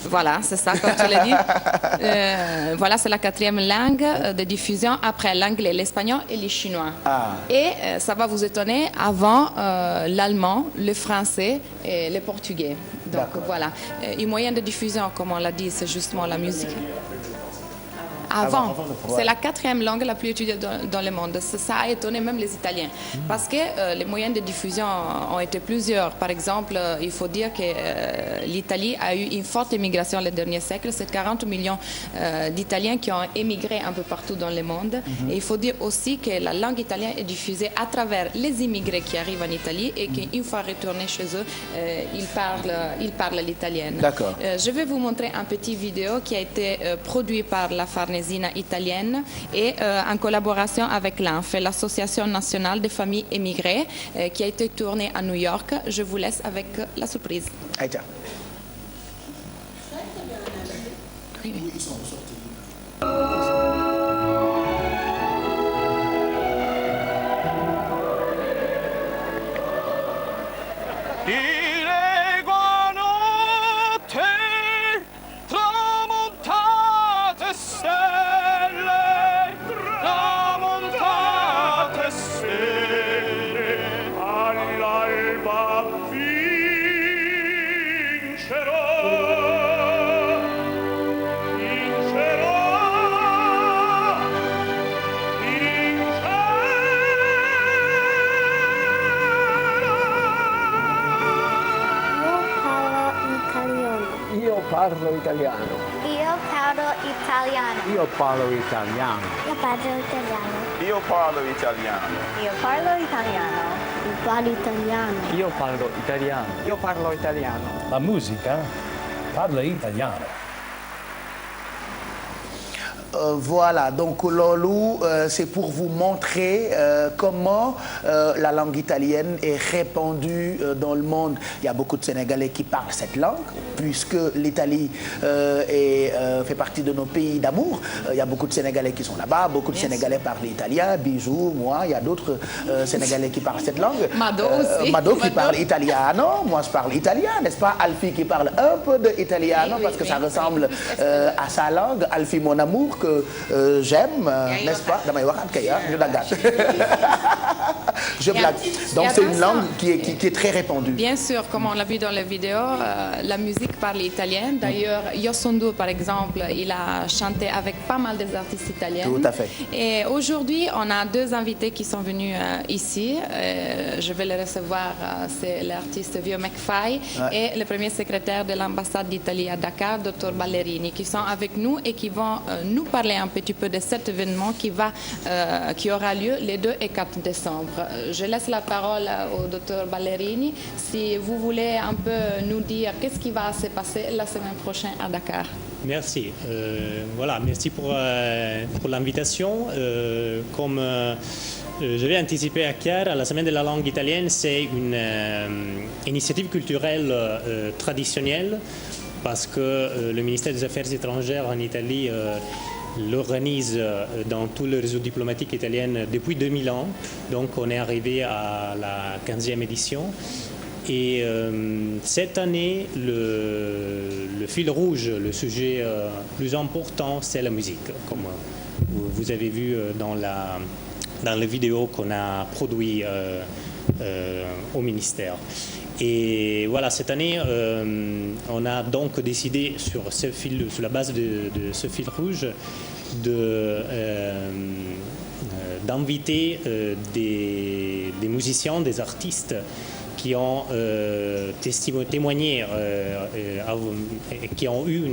voilà, c'est ça comme tu l'as dit. Voilà, c'est la 4e langue de diffusion après l'anglais, l'espagnol et le chinois. Ah. Et ça va vous étonner, avant l'allemand, le français et le portugais. Donc voilà, une moyenne de diffusion, comme on l'a dit, c'est justement la musique. Avant, c'est la 4e langue la plus étudiée dans le monde. Ça a étonné même les Italiens. Parce que les moyens de diffusion ont été plusieurs. Par exemple, il faut dire que l'Italie a eu une forte émigration le dernier siècle. C'est 40 millions d'Italiens qui ont émigré un peu partout dans le monde. Et il faut dire aussi que la langue italienne est diffusée à travers les immigrés qui arrivent en Italie et qu'une fois retournés chez eux, ils parlent l'italienne. D'accord. Je vais vous montrer un petit vidéo qui a été produit par la Farnesina italienne et en collaboration avec l'ANF, l'Association nationale des familles émigrées, qui a été tournée à New York. Je vous laisse avec la surprise. Aïcha. Parlo italiano. Io parlo italiano. Io parlo italiano. Io parlo italiano. Io parlo italiano. Io parlo italiano. Io parlo italiano. Io parlo italiano. Io parlo italiano. La musica parlo italiano. Voilà, donc loolu c'est pour vous montrer comment la langue italienne est répandue dans le monde. Il y a beaucoup de Sénégalais qui parlent cette langue, puisque l'Italie fait partie de nos pays d'amour. Il y a beaucoup de Sénégalais qui sont là-bas, beaucoup de Sénégalais parlent italien, Bijou, moi, il y a d'autres Sénégalais qui parlent cette langue. Mado aussi. Mado qui parle italiano, moi je parle italien, n'est-ce pas? Alfie qui parle un peu de italiano, parce que ça ressemble à sa langue. Alfie, mon amour, que j'aime, n'est-ce pas? damay waxaat kay ñu daggaat. Je blague. Donc c'est une langue qui est très répandue. Bien sûr, comme on l'a vu dans la vidéo, la musique parle italien. D'ailleurs, Youssou par exemple, il a chanté avec pas mal des artistes italiens. Tout à fait. Et aujourd'hui, on a deux invités qui sont venus ici. Je vais les recevoir. C'est l'artiste Vio McFly et le premier secrétaire de l'ambassade d'Italie à Dakar, Dr Ballerini, qui sont avec nous et qui vont nous parler un petit peu de cet événement qui aura lieu les 2 et 4 décembre. Je laisse la parole au Dr Ballerini. Si vous voulez un peu nous dire qu'est-ce qui va se passer la semaine prochaine à Dakar. Merci. Voilà, merci pour l'invitation. Comme je l'ai anticipé à Chiara, la semaine de la langue italienne, c'est une initiative culturelle traditionnelle parce que le ministère des Affaires étrangères en Italie l'organise dans tout le réseau diplomatique italien depuis 2000 ans. Donc on est arrivé à la 15e édition. Et cette année, le fil rouge, le sujet plus important, c'est la musique. Comme vous avez vu dans la vidéo qu'on a produite au ministère. Et voilà, cette année, on a donc décidé sur la base de ce fil rouge d'inviter des musiciens, des artistes qui ont témoigné, qui ont eu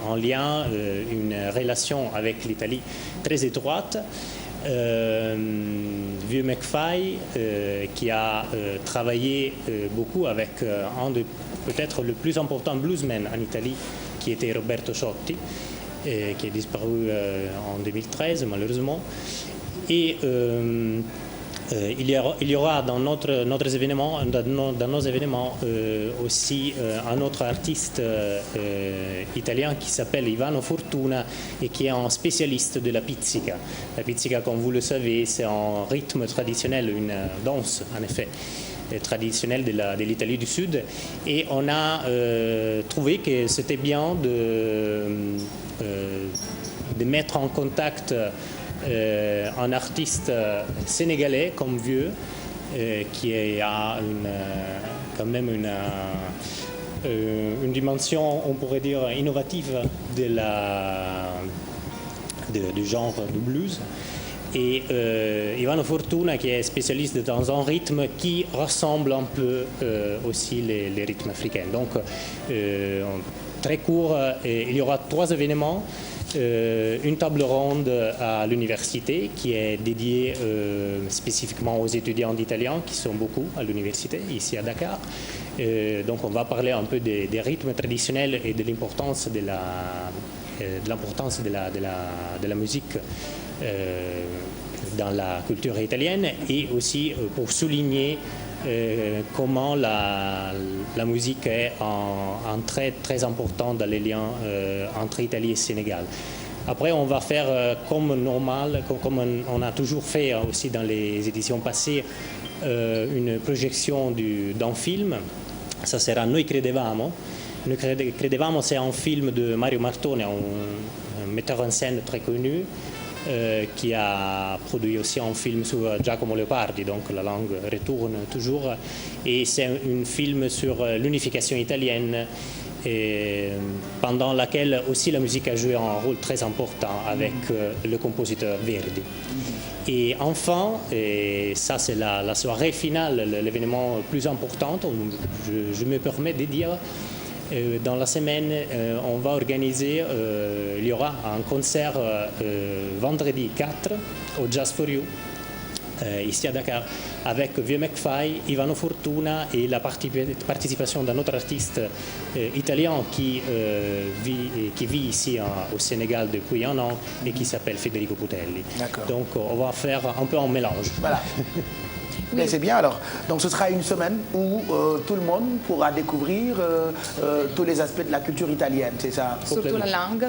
en lien une relation avec l'Italie très étroite. Vieux McFly qui a travaillé beaucoup avec un de peut-être le plus important bluesman en Italie qui était Roberto Ciotti qui est disparu en 2013 malheureusement et il y aura dans nos événements aussi un autre artiste italien qui s'appelle Ivano Fortuna et qui est un spécialiste de la pizzica. La pizzica, comme vous le savez, c'est un rythme traditionnel, une danse en effet traditionnelle de l'Italie du Sud. Et on a trouvé que c'était bien de mettre en contact un artiste sénégalais comme Vieux qui a quand même une dimension, on pourrait dire, innovative du genre du blues. Et Ivano Fortuna qui est spécialiste dans un rythme qui ressemble un peu aussi les rythmes africains. Donc très court, il y aura 3 événements. Une table ronde à l'université qui est dédiée spécifiquement aux étudiants d'italien qui sont beaucoup à l'université ici à Dakar. Donc on va parler un peu des rythmes traditionnels et de l'importance de la musique dans la culture italienne et aussi pour souligner comment la musique est un trait très important dans les liens entre Italie et Sénégal. Après, on va faire comme normal, comme on a toujours fait aussi dans les éditions passées, une projection d'un film. Ça sera Noi Credevamo. Noi Credevamo, c'est un film de Mario Martone, un metteur en scène très connu, qui a produit aussi un film sur Giacomo Leopardi, donc la langue retourne toujours. Et c'est un film sur l'unification italienne, pendant laquelle aussi la musique a joué un rôle très important avec le compositeur Verdi. Et enfin, et ça c'est la soirée finale, l'événement plus important, je me permets de dire, dans la semaine, on va organiser, il y aura un concert vendredi 4 au Jazz for You ici à Dakar, avec Vieux McFly, Ivano Fortuna et la participation d'un autre artiste italien qui vit ici au Sénégal depuis un an et qui s'appelle Federico Putelli. Donc on va faire un peu un mélange. Voilà. Mais c'est bien alors. Donc ce sera une semaine où tout le monde pourra découvrir tous les aspects de la culture italienne, c'est ça? Surtout la langue,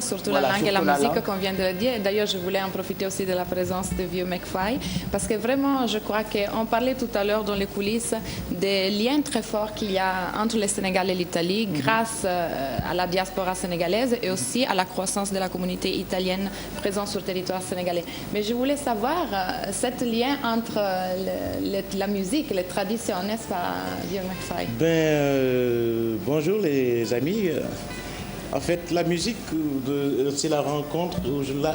et la musique qu'on vient de le dire. D'ailleurs, je voulais en profiter aussi de la présence de Vieux McFly, parce que vraiment, je crois qu'on parlait tout à l'heure dans les coulisses des liens très forts qu'il y a entre le Sénégal et l'Italie, grâce à la diaspora sénégalaise et aussi à la croissance de la communauté italienne présente sur le territoire sénégalais. Mais je voulais savoir cet lien entre la musique, les traditions, n'est-ce pas, Vieux McFly? Bonjour les amis. En fait, la musique, c'est la rencontre,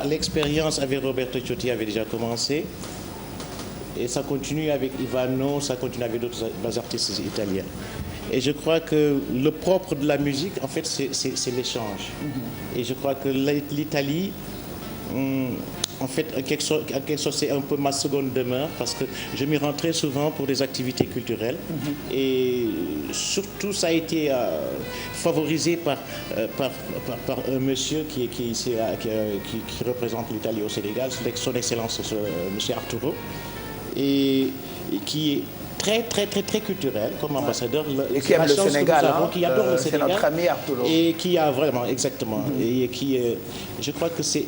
l'expérience avec Roberto Ciotti avait déjà commencé. Et ça continue avec Ivano, ça continue avec d'autres artistes italiens. Et je crois que le propre de la musique, en fait, c'est l'échange. Et je crois que l'Italie... En fait, en quelque sorte, c'est un peu ma seconde demeure parce que je m'y rends très souvent pour des activités culturelles. Et surtout, ça a été favorisé par un monsieur qui représente l'Italie au Sénégal, son Excellence, monsieur Arturo, et qui est très culturel comme ambassadeur. Et qui aime le Sénégal, qui adore le Sénégal. C'est notre ami Arturo. Et qui a vraiment, exactement, et qui, je crois que c'est...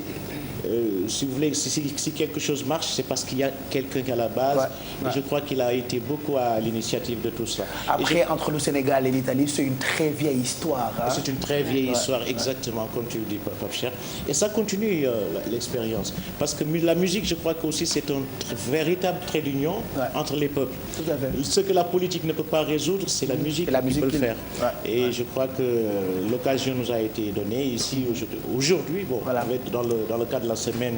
si vous voulez, si quelque chose marche, c'est parce qu'il y a quelqu'un qui est à la base. Et je crois qu'il a été beaucoup à l'initiative de tout ça. Après, entre le Sénégal et l'Italie, c'est une très vieille histoire. C'est une très vieille histoire, exactement, comme tu le dis, Pape Cher. Et ça continue l'expérience. Parce que la musique, je crois qu'aussi, c'est un véritable trait d'union entre les peuples. Tout à fait. Ce que la politique ne peut pas résoudre, c'est la musique qui peut le faire. Et je crois que l'occasion nous a été donnée ici aujourd'hui, dans le cadre de la semaine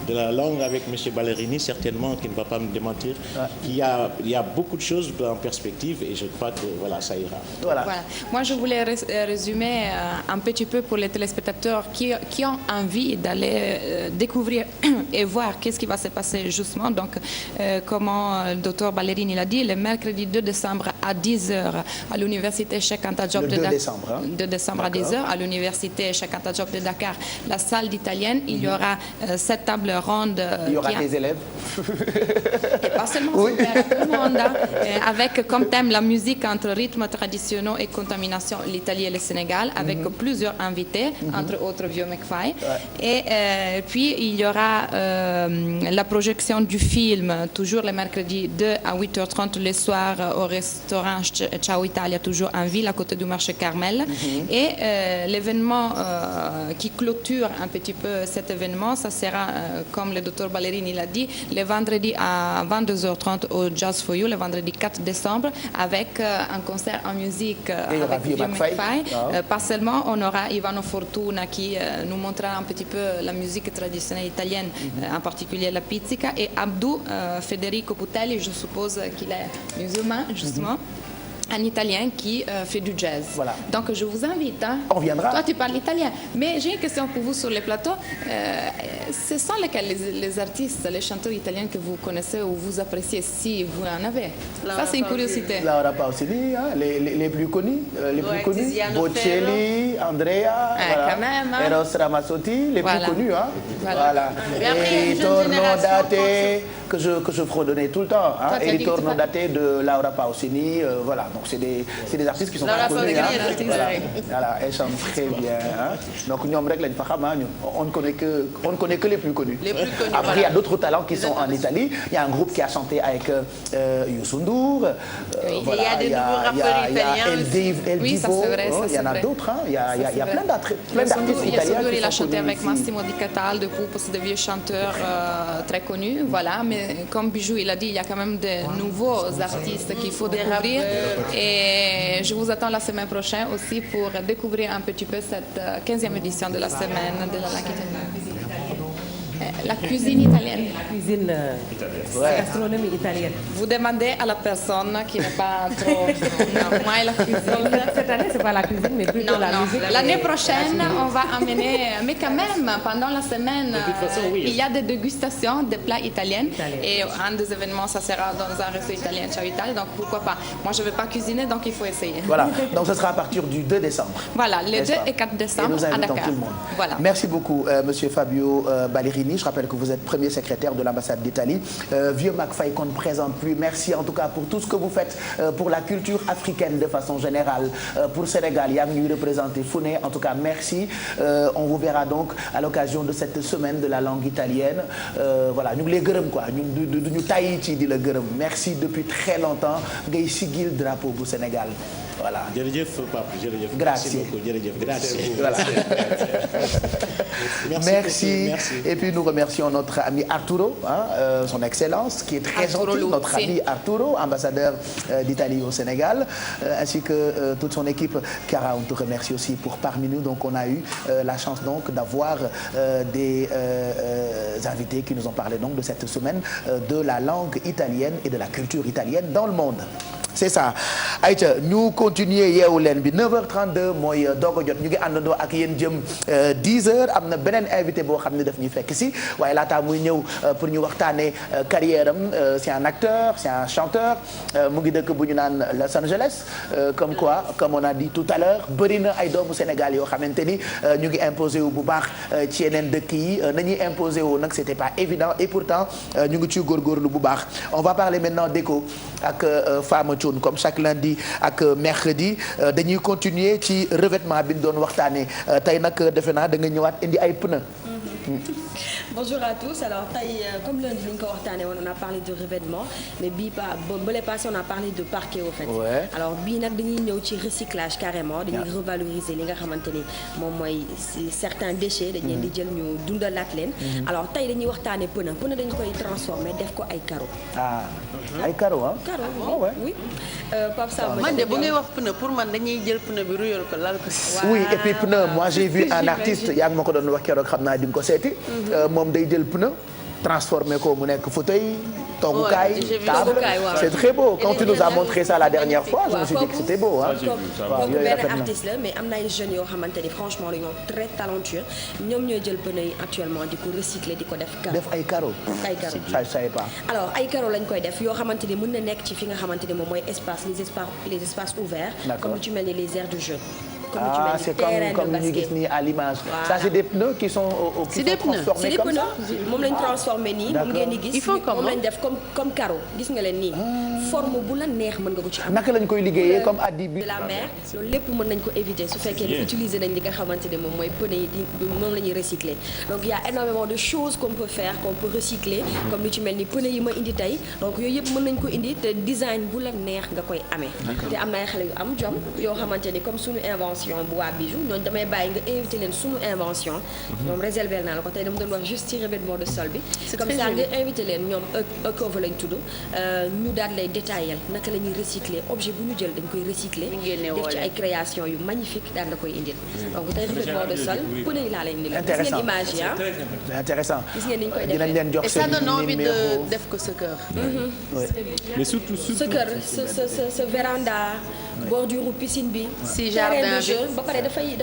de la langue avec M. Ballerini, certainement, qui ne va pas me démentir, qu'il y a beaucoup de choses en perspective et je crois que ça ira. Voilà. Moi, je voulais résumer un petit peu pour les téléspectateurs qui ont envie d'aller découvrir et voir qu'est-ce qui va se passer justement. Donc, comment le docteur Ballerini l'a dit, le mercredi 2 décembre à 10h à l'université Cheikh Anta Diop de Dakar. 2 décembre à 10h à l'université Cheikh Anta Diop de Dakar, la salle d'italienne. Il y aura cette table ronde. Il y aura des élèves. Et pas seulement tout le monde, avec comme thème la musique entre rythmes traditionnels et contamination, l'Italie et le Sénégal, avec plusieurs invités, entre autres Vieux McFly. Et puis il y aura la projection du film, toujours le mercredi 2 à 8h30 le soir au restaurant Ciao Italia, toujours en ville, à côté du marché Carmel. Et l'événement qui clôture un petit peu cet événement, ça sera, comme le docteur Ballerini l'a dit, le vendredi à 22h30 au Jazz for You, le vendredi 4 décembre, avec un concert en musique avec Vieux McFly. Pas seulement, on aura Ivano Fortuna qui nous montrera un petit peu la musique traditionnelle italienne, en particulier la pizzica, et Abdou Federico Putelli, je suppose qu'il est musulman, justement. Un Italien qui fait du jazz. Voilà. Donc je vous invite. On viendra. Toi tu parles italien. Mais j'ai une question pour vous sur les plateaux. Ce sont lesquels les artistes, les chanteurs italiens que vous connaissez ou vous appréciez, si vous en avez? Ça c'est une curiosité. Laura Pausini, les plus connus. Bocelli, Andrea, quand même, Eros Ramazzotti, les plus connus. Voilà. Et Ritorno Date, que je fredonnais tout le temps. Et Ritorno Date de Laura Pausini. Voilà. Donc c'est des artistes qui sont pas connus. Voilà, elles chantent très bien. Donc on ne connaît que les plus connus. Après, il y a d'autres talents qui sont en Italie. Il y a un groupe qui a chanté avec Youssou N'Dour. Il y a des nouveaux rappeurs italiens. El Divo. Il y en a d'autres. Il y a plein d'artistes italiens. Il a chanté avec Massimo Di Cataldo, c'est des vieux chanteurs très connus. Voilà, mais comme Bijou il a dit, il y a quand même de nouveaux artistes qu'il faut découvrir. Et je vous attends la semaine prochaine aussi pour découvrir un petit peu cette 15e édition de la semaine de la langue italienne. La cuisine italienne. La cuisine, la gastronomie italienne. Vous demandez à la personne qui n'est pas trop... Non, moi la cuisine. Cette année, c'est pas la cuisine, mais plutôt la musique. L'année prochaine, on va amener... Mais quand même, pendant la semaine, il y a des dégustations de plats italiens. Et un des événements, ça sera dans un resto italien, Ciao Italia, donc pourquoi pas. Moi, je ne vais pas cuisiner, donc il faut essayer. Voilà, donc ce sera à partir du 2 décembre. Voilà, le 2 et 4 décembre à Dakar. Tout le monde. Voilà. Merci beaucoup, Monsieur Fabio Ballerini. Je rappelle que vous êtes premier secrétaire de l'ambassade d'Italie. Vieux Mac Faye qu'on ne présente plus. Merci en tout cas pour tout ce que vous faites pour la culture africaine de façon générale. Pour Sénégal, yaa ngi ñuy représenté fu ne. En tout cas, merci. On vous verra donc à l'occasion de cette semaine de la langue italienne. Voilà, ñu ngi lay gërëm quoi. ñu ñu tàyyi ci di la gërëm. Merci depuis très longtemps ngay sigil drapeau bu Sénégal. Voilà. jërëjëf Pape jërëjëf. Merci beaucoup jërëjëf. Grazie. Voilà. Merci. Et puis nous remercions notre ami Arturo, son excellence, qui est très gentil, notre ami Arturo, ambassadeur d'Italie au Sénégal, ainsi que toute son équipe. Cara, on te remercie aussi pour parmi nous. Donc on a eu la chance donc d'avoir des invités qui nous ont parlé donc de cette semaine de la langue italienne et de la culture italienne dans le monde. C'est ça ayca ñu continuer yeewu leen bi 9h32 mooy doog a jot ñu ngi àndandoo ak yéen jëm 10h am na beneen invité boo xam ne daf ñuy fekk si waaye laataa muy ñëw pour ñu waxtaanee carrière am c'est un acteur c'est un chanteur mu ngi dëkk bu ñu naan Los Angeles comme quoi comme on a dit tout à l'heure bëri na ay doomu Sénégal yoo xamante ni ñu ngi imposé wu bu baax ci yeneen dëkk yi nañuy imposé wu nag c'était pas évident et pourtant ñu ngi ciy góorgóorlu bu baax on va parler maintenant d'éco ak Fama Thioune comme chaque lundi ak mercredi dañuy continuer ci revêtement bi ñu doon waxtaanee tey nag defe naa da nga ñëwaat indi ay pneus. Bonjour à tous. Alors tey comme lundi li ñu ko waxtaanee woon on a parlé de revêtement mais bii pas bële passé on a parlé de parquet au fait. Ouais. Alors bii nag dañuy ñëw ci recyclage carrément dañuy revaloriser li nga xamante ni moom mooy certains déchets dañ leen di jël ñu dundalaat leen. Alors tey dañuy waxtaanee pneu dañu koy transformer def ko ay carreaux. Ah ay carreaux ah. Carreaux oui. Pape Samba man de bu ngay wax pneu pour man dañuy jël pneu bi ruyal ko lal ko. Oui et puis pneu moi j'ai vu un artiste yaa ngi ma ko doon wax keroog xam naa di nga ko seeti. moom day jël pneu transformé ko mu nekk fauteuil toogukaay table c'est très beau quand tu nous as montré ça la dernière fois je me suis dit que c'était beau ah. kooku benn artiste la mais am na ay jeunes yoo xamante ni franchement dañoo très talentueux ñoom ñooy jël pneu yi actuellement di ko recycler di ko def carreau. def ay carreaux. ay carreaux ça je savais pas. alors ay carreaux lañ koy def yoo xamante ni mën na nekk ci fi nga xamante ni moom mooy espace les espaces ouverts. comme lu ci mel ni les aires de jeu. Ah, c'est comme ñu gis nii à l'image. Voilà. Ça c'est des pneus qui sont transformés comme ça. moom lañ transformé nii moom ngeen di gis moom lañ def comme carreau gis nga leen nii forme bu la neex mën nga ko ci am. naka lañ koy liggéeyee comme addi bi de la mer loolu lépp mën nañ ko éviter su fekkee ni utiliser nañ li nga xamante ne moom mooy pneu yi moom la ñuy recycler donc il y a énormément de choses qu'on peut faire qu'on peut recycler comme lu ci mel ni pneu yi ma indi tey donc yooyu yëpp mën nañ ko indi te design bu la neex nga koy amee te am na ay xale yu am jom yoo xamante ni comme suñu invention bu waa bijou ñooñu damay bàyyi nga invité leen suñu invention moom réserver naa la ko tey dama doon wax juste ci revêtement de sol bi comme ça nga invité leen ñoom Ecovo lañ tudd ñu daal lay détailler naka la ñuy recycler objet bu ñu jël dañ koy recycler def ci ay création yu magnifique daal la koy indil donc tey revêtement de sol pneu yi laa lay indil gis ngeen image yi c'est intéressant gis ngeen ni ñu koy defee dinañ leen jox et ça donne envie de def ko sa kër mais surtout sa kër sa véranda bordure piscine bi si jardin de jeu ba pare dafay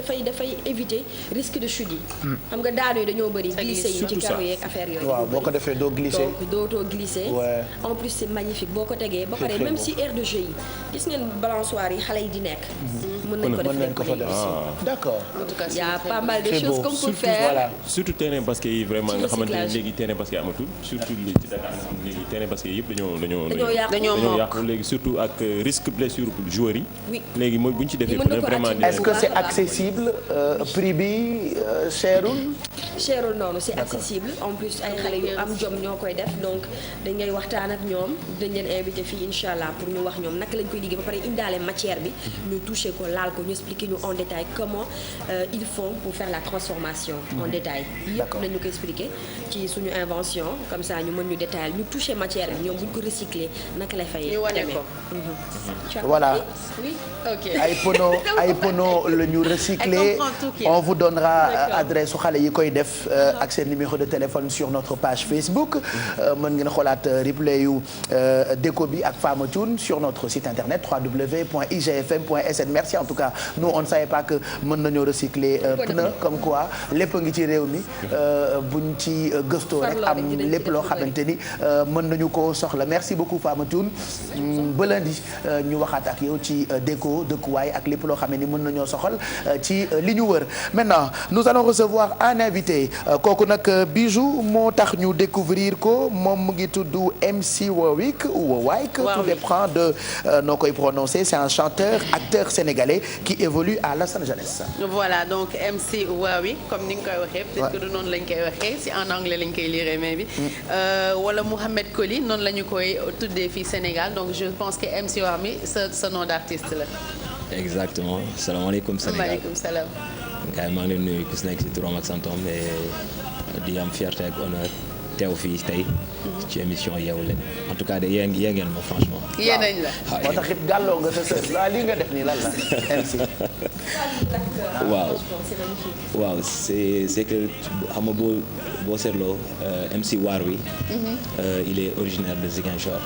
éviter risque de chute yi xam nga daanu yi dañoo bëri glisser yi ci carreau yeeg affaire yooyu waaw boo ko defee doo glisser donc dootoo glisser en plus c'est magnifique boo ko tegee ba pare même si aire de jeu yi gis ngeen balançoire yi xale yi di nekk mën nañ ko def d'accord en tout cas il y a pas mal de choses qu'on peut faire surtout terrain basket yi vraiment nga xamante ne léegi terrain basket amatul surtout ci Dakar léegi terrain basket yëpp dañoo yàqu léegi surtout ak risque blessure joueurs yi oui léegi mooy bu ñu ci defee vraiment est-ce que c'est accessible prix bi cherul noonu c'est accessible en plus ay xale yu am jom ñoo koy def donc dañ ngay waxtaan ak ñoom dañ leen invité fii incha allah pour ñu wax ñoom naka lañ koy liggéey ba pare indaale matière bi ñu touché ko laal ko ñu expliquer ñu en détail comment ils font pour faire la transformation en détail yëpp nañu ko expliquer ci suñu invention comme ça ñu mën ñu détail ñu toucher matière bi ñoom bu ñu ko recycler naka lay fay ñu wane ko voilà oui ok ay pono la ñu recycler on vous donnera adresse su xale yi koy def ak seen numéro de téléphone sur notre page Facebook mën ngeen xoolaat replay yu déco bi ak Fama Thioune sur notre site internet www.igfm.sn. merci en tout cas nous on ne savait pas que mën nañoo recycler pneu comme quoi lépp ngi ci réew mi buñ ci gëstoo rek am lépp loo xamante ni mën nañu ko soxla merci beaucoup Fama Thioune ba lundi ñu waxaat ak yow ci déco dëkkuwaay ak lépp loo xam ne ni mën nañoo soxal ci li ñu wër. maintenant nous allons recevoir un invité kooku nag Bijou moo tax ñu découvrir ko moom mu ngi tudd MC Warwick ou Warwick tout dépend de noo koy prononcer c'est un chanteur acteur sénégalais qui évolue à Los Angeles. voilà donc MC Warwick comme ni nga koy waxee peut-être que du noonu lañ koy waxee si en anglais lañ koy lire mais bi wala Mouhamed Koli noonu la ñu koy tuddee fii Sénégal donc je pense que MC Warwick sa nom d'artiste la. exactement salaamaaleykum Sénégal maaleykum salaam. gars yi maa ngi leen nuyu ku si nekk si turam ak santom mais di am fierté ak honneur teew fii tey ci émission Yeewu Leen en tout cas de yee ngeen ma franchement. yee nañ la moo tax it gàlloo nga sa sër waaw lii nga def nii lan la MC. waaw c'est que xam nga boo seetloo MC Warwick il est originaire de Ziguinchor.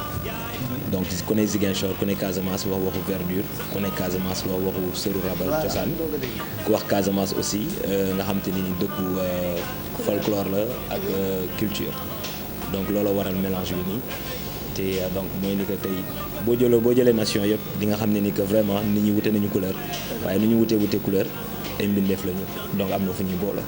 donc ku ne Ziguinchor ku ne Casamance wax waxu verdure ku ne Casamance wax waxu sëru rabal cosaan ku wax Casamance aussi nga xam te ni dëkku folklore la ak culture donc loolu waral mélange bi nii te donc mooy ni que tey boo jëlee nation yëpp di nga xam ne ni que vraiment nit ñi wute nañu couleur waaye ni ñu wute couleur ay mbindeef lañu donc am na fu ñuy boole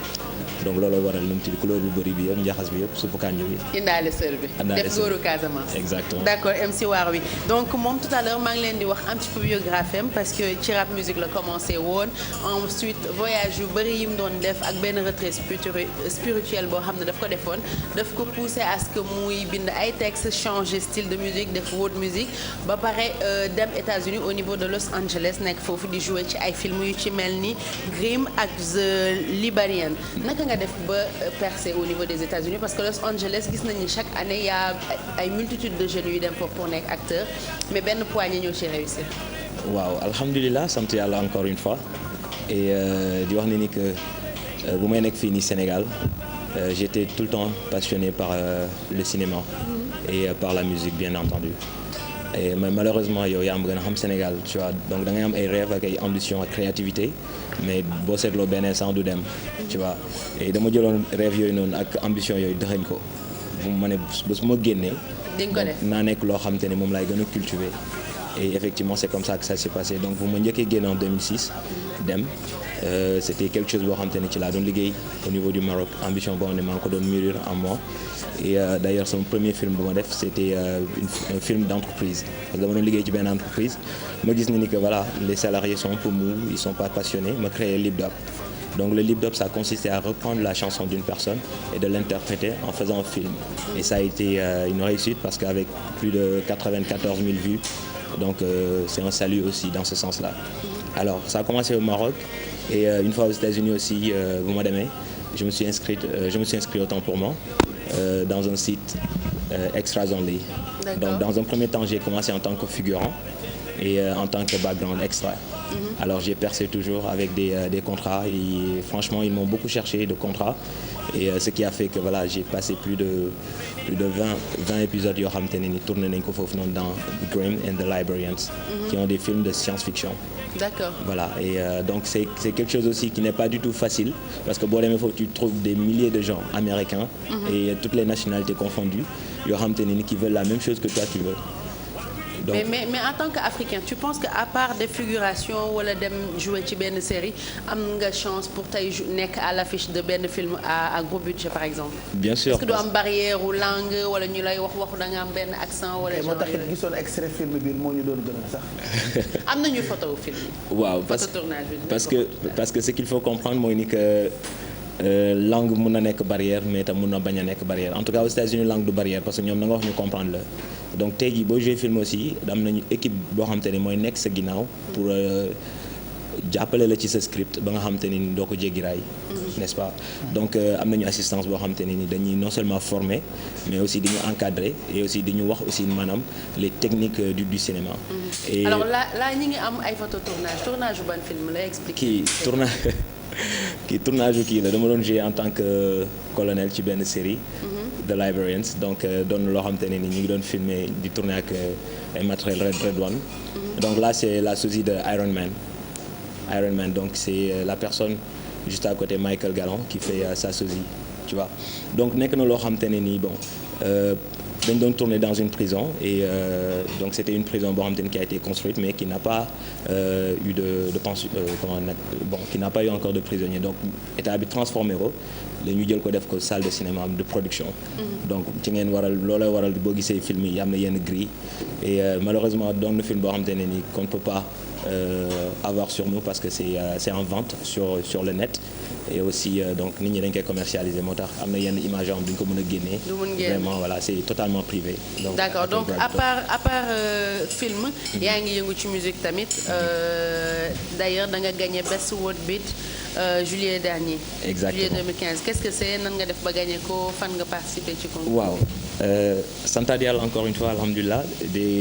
donc looloo waral nu mu tudd couleur bu bëri bi yëpp njaxas bi yëpp suppu kànja bi. indaale sër bi def góoru Casamance. exactement d'accord MC Warwick donc moom tout à l'heure maa ngi leen di wax un petit peu biographie am parce que ci rap musique la commencé woon ensuite voyage yu bëri yi mu doon def ak benn retrait spirituel boo xam ne daf ko defoon daf ko poussé à ce que muy bind ay textes changer style de musique def world music ba pare dem États-Unis au niveau de Los Angeles nekk foofu di jouer ci ay films yu ci mel ni Grimm ak The Libanian naka nga def ba percer au niveau des États-Unis parce que Los Angeles gis nañu chaque année il y a ay multitude de jeunes yu dem foofu pour nekk acteur mais benn poignée ñoo ci réussir. waaw alhamdulilah sant yàlla encore une fois et di wax ni que bu may nekk fii nii Sénégal j'étais tout le temps passionné par le cinéma et par la musique bien entendu. et mais malheureusement yow yaa am gën a xam Sénégal tu vois donc da ngay am ay rêves ak ay ambitions ak créativité mais boo seetloo benn instant du dem tu vois et dama jëloon rêve yooyu noonu ak ambition yooyu dëxañ ko bu ma ne ba su ma génnee naa nekk loo xam te ne moom laay gën a cultiver et effectivement c'est comme ça que ça s'est passé donc bu ma njëkkee génne en 2006 dem c'était quelque chose boo xam te ne ci laa doon liggéey au niveau du Maroc ambition boo xam ne maa ngi ko doon mûrir en moi et d'ailleurs son premier film bu ma def c'était un film d'entreprise parce que dama doon liggéey ci benn entreprise ma gis ni que voilà les salariés sont un peu mous ils sont pas passionnés ma créé Lip Dub donc le Lip Dub ça consistait à reprendre la chanson d'une personne et de l'interpréter en faisant un film et ça a été une réussite parce qu'avec plus de 94 000 vues donc c'est un salut aussi dans ce sens-là alors ça a commencé au Maroc et une fois aux États-Unis aussi bu ma demee je me suis inscrit autant pour moi dans un site Extras Only. Donc dans un premier temps j'ai commencé en tant que figurant et en tant que background extra. Alors j'ai percé toujours avec des contrats et franchement ils m'ont beaucoup cherché de contrats et ce qui a fait que voilà j'ai passé plus de 20 épisodes yoo xamante ne ni tourné nañ ko foofu noonu dans Grimm and the Librarians qui ont des films de science-fiction. D'accord. Voilà et donc c'est quelque chose aussi qui n'est pas du tout facile parce que boo demee foofu tu trouves des milliers de gens américains et toutes les nationalités confondues yoo xamante ne ni qui veulent la même chose que toi tu veux. Donc, mais en tant qu'Africain tu penses que à part des figurations wala dem jouer ci benn série am nga chance pour tey nekk à l'affiche de benn film à gros budget par exemple. Bien sûr. Est-ce que du am barrière ou langue wala ñu lay waxu da nga am benn accent wala. moo tax it gisoon extrait film bi moo ñu doon gënal sax. am nañu photo film bi. waaw parce que ce qu'il faut comprendre mooy ni que. langue mun na nekk barrière mais tam mun na bañ a nekk barrière en tout cas aux États-Unis langue du barrière parce que ñoom na nga wax ñu comprendre la donc tey jii boo joué film aussi am nañu équipe boo xam te ne mooy nekk sa ginnaaw pour jàppale la ci sa script ba nga xam te ni doo ko jéggi raay n'est-ce pas donc am nañu assistance boo xam te ni dañuy non seulement former mais aussi di ñu encadrer et aussi di ñu wax aussi maanaam les techniques du cinéma. Et alors là ñi ngi am ay photo tournage bu ban film lay expliquer. kii tournage kii la dama doon jouer en tant que colonel ci benn série. The Librarians donc doon loo xam te ne ni ñu ngi doon filmer di tourner ak ay matériel Red One. donc là c'est la sosie de Iron Man donc c'est la personne juste à côté Michael Gallon qui fait sa sosie tu vois donc nekk na loo xam te ne nii bon dañ doon tourner dans une prison et donc c'était une prison boo xam te ne qui a été construite mais qui n'a pas eu de pension qui n'a pas eu encore de prisonniers donc état bi transformé ko la ñu jël ko def ko salle de cinéma de production. donc ci ngeen loolay waral boo gisee film yi am na yenn grille et malheureusement doon na film boo xam te ne nii qu'on ne peut pas avoir sur nous parce que c'est en vente sur le net. et aussi donc nit ñi dañ koy commercialiser moo tax am na yenn image yoo xam duñ ko mën a génnee. vraiment voilà c'est totalement privé. donc d'accord donc à part film. yaa ngi yëngu ci musique tamit d'ailleurs da nga gagné Best World Beat juillet dernier. exactement juillet 2015 qu'est-ce que c'est nan nga def ba gagné ko fan nga participer ci concours. waaw santaat yàlla encore une fois alhamdulilah.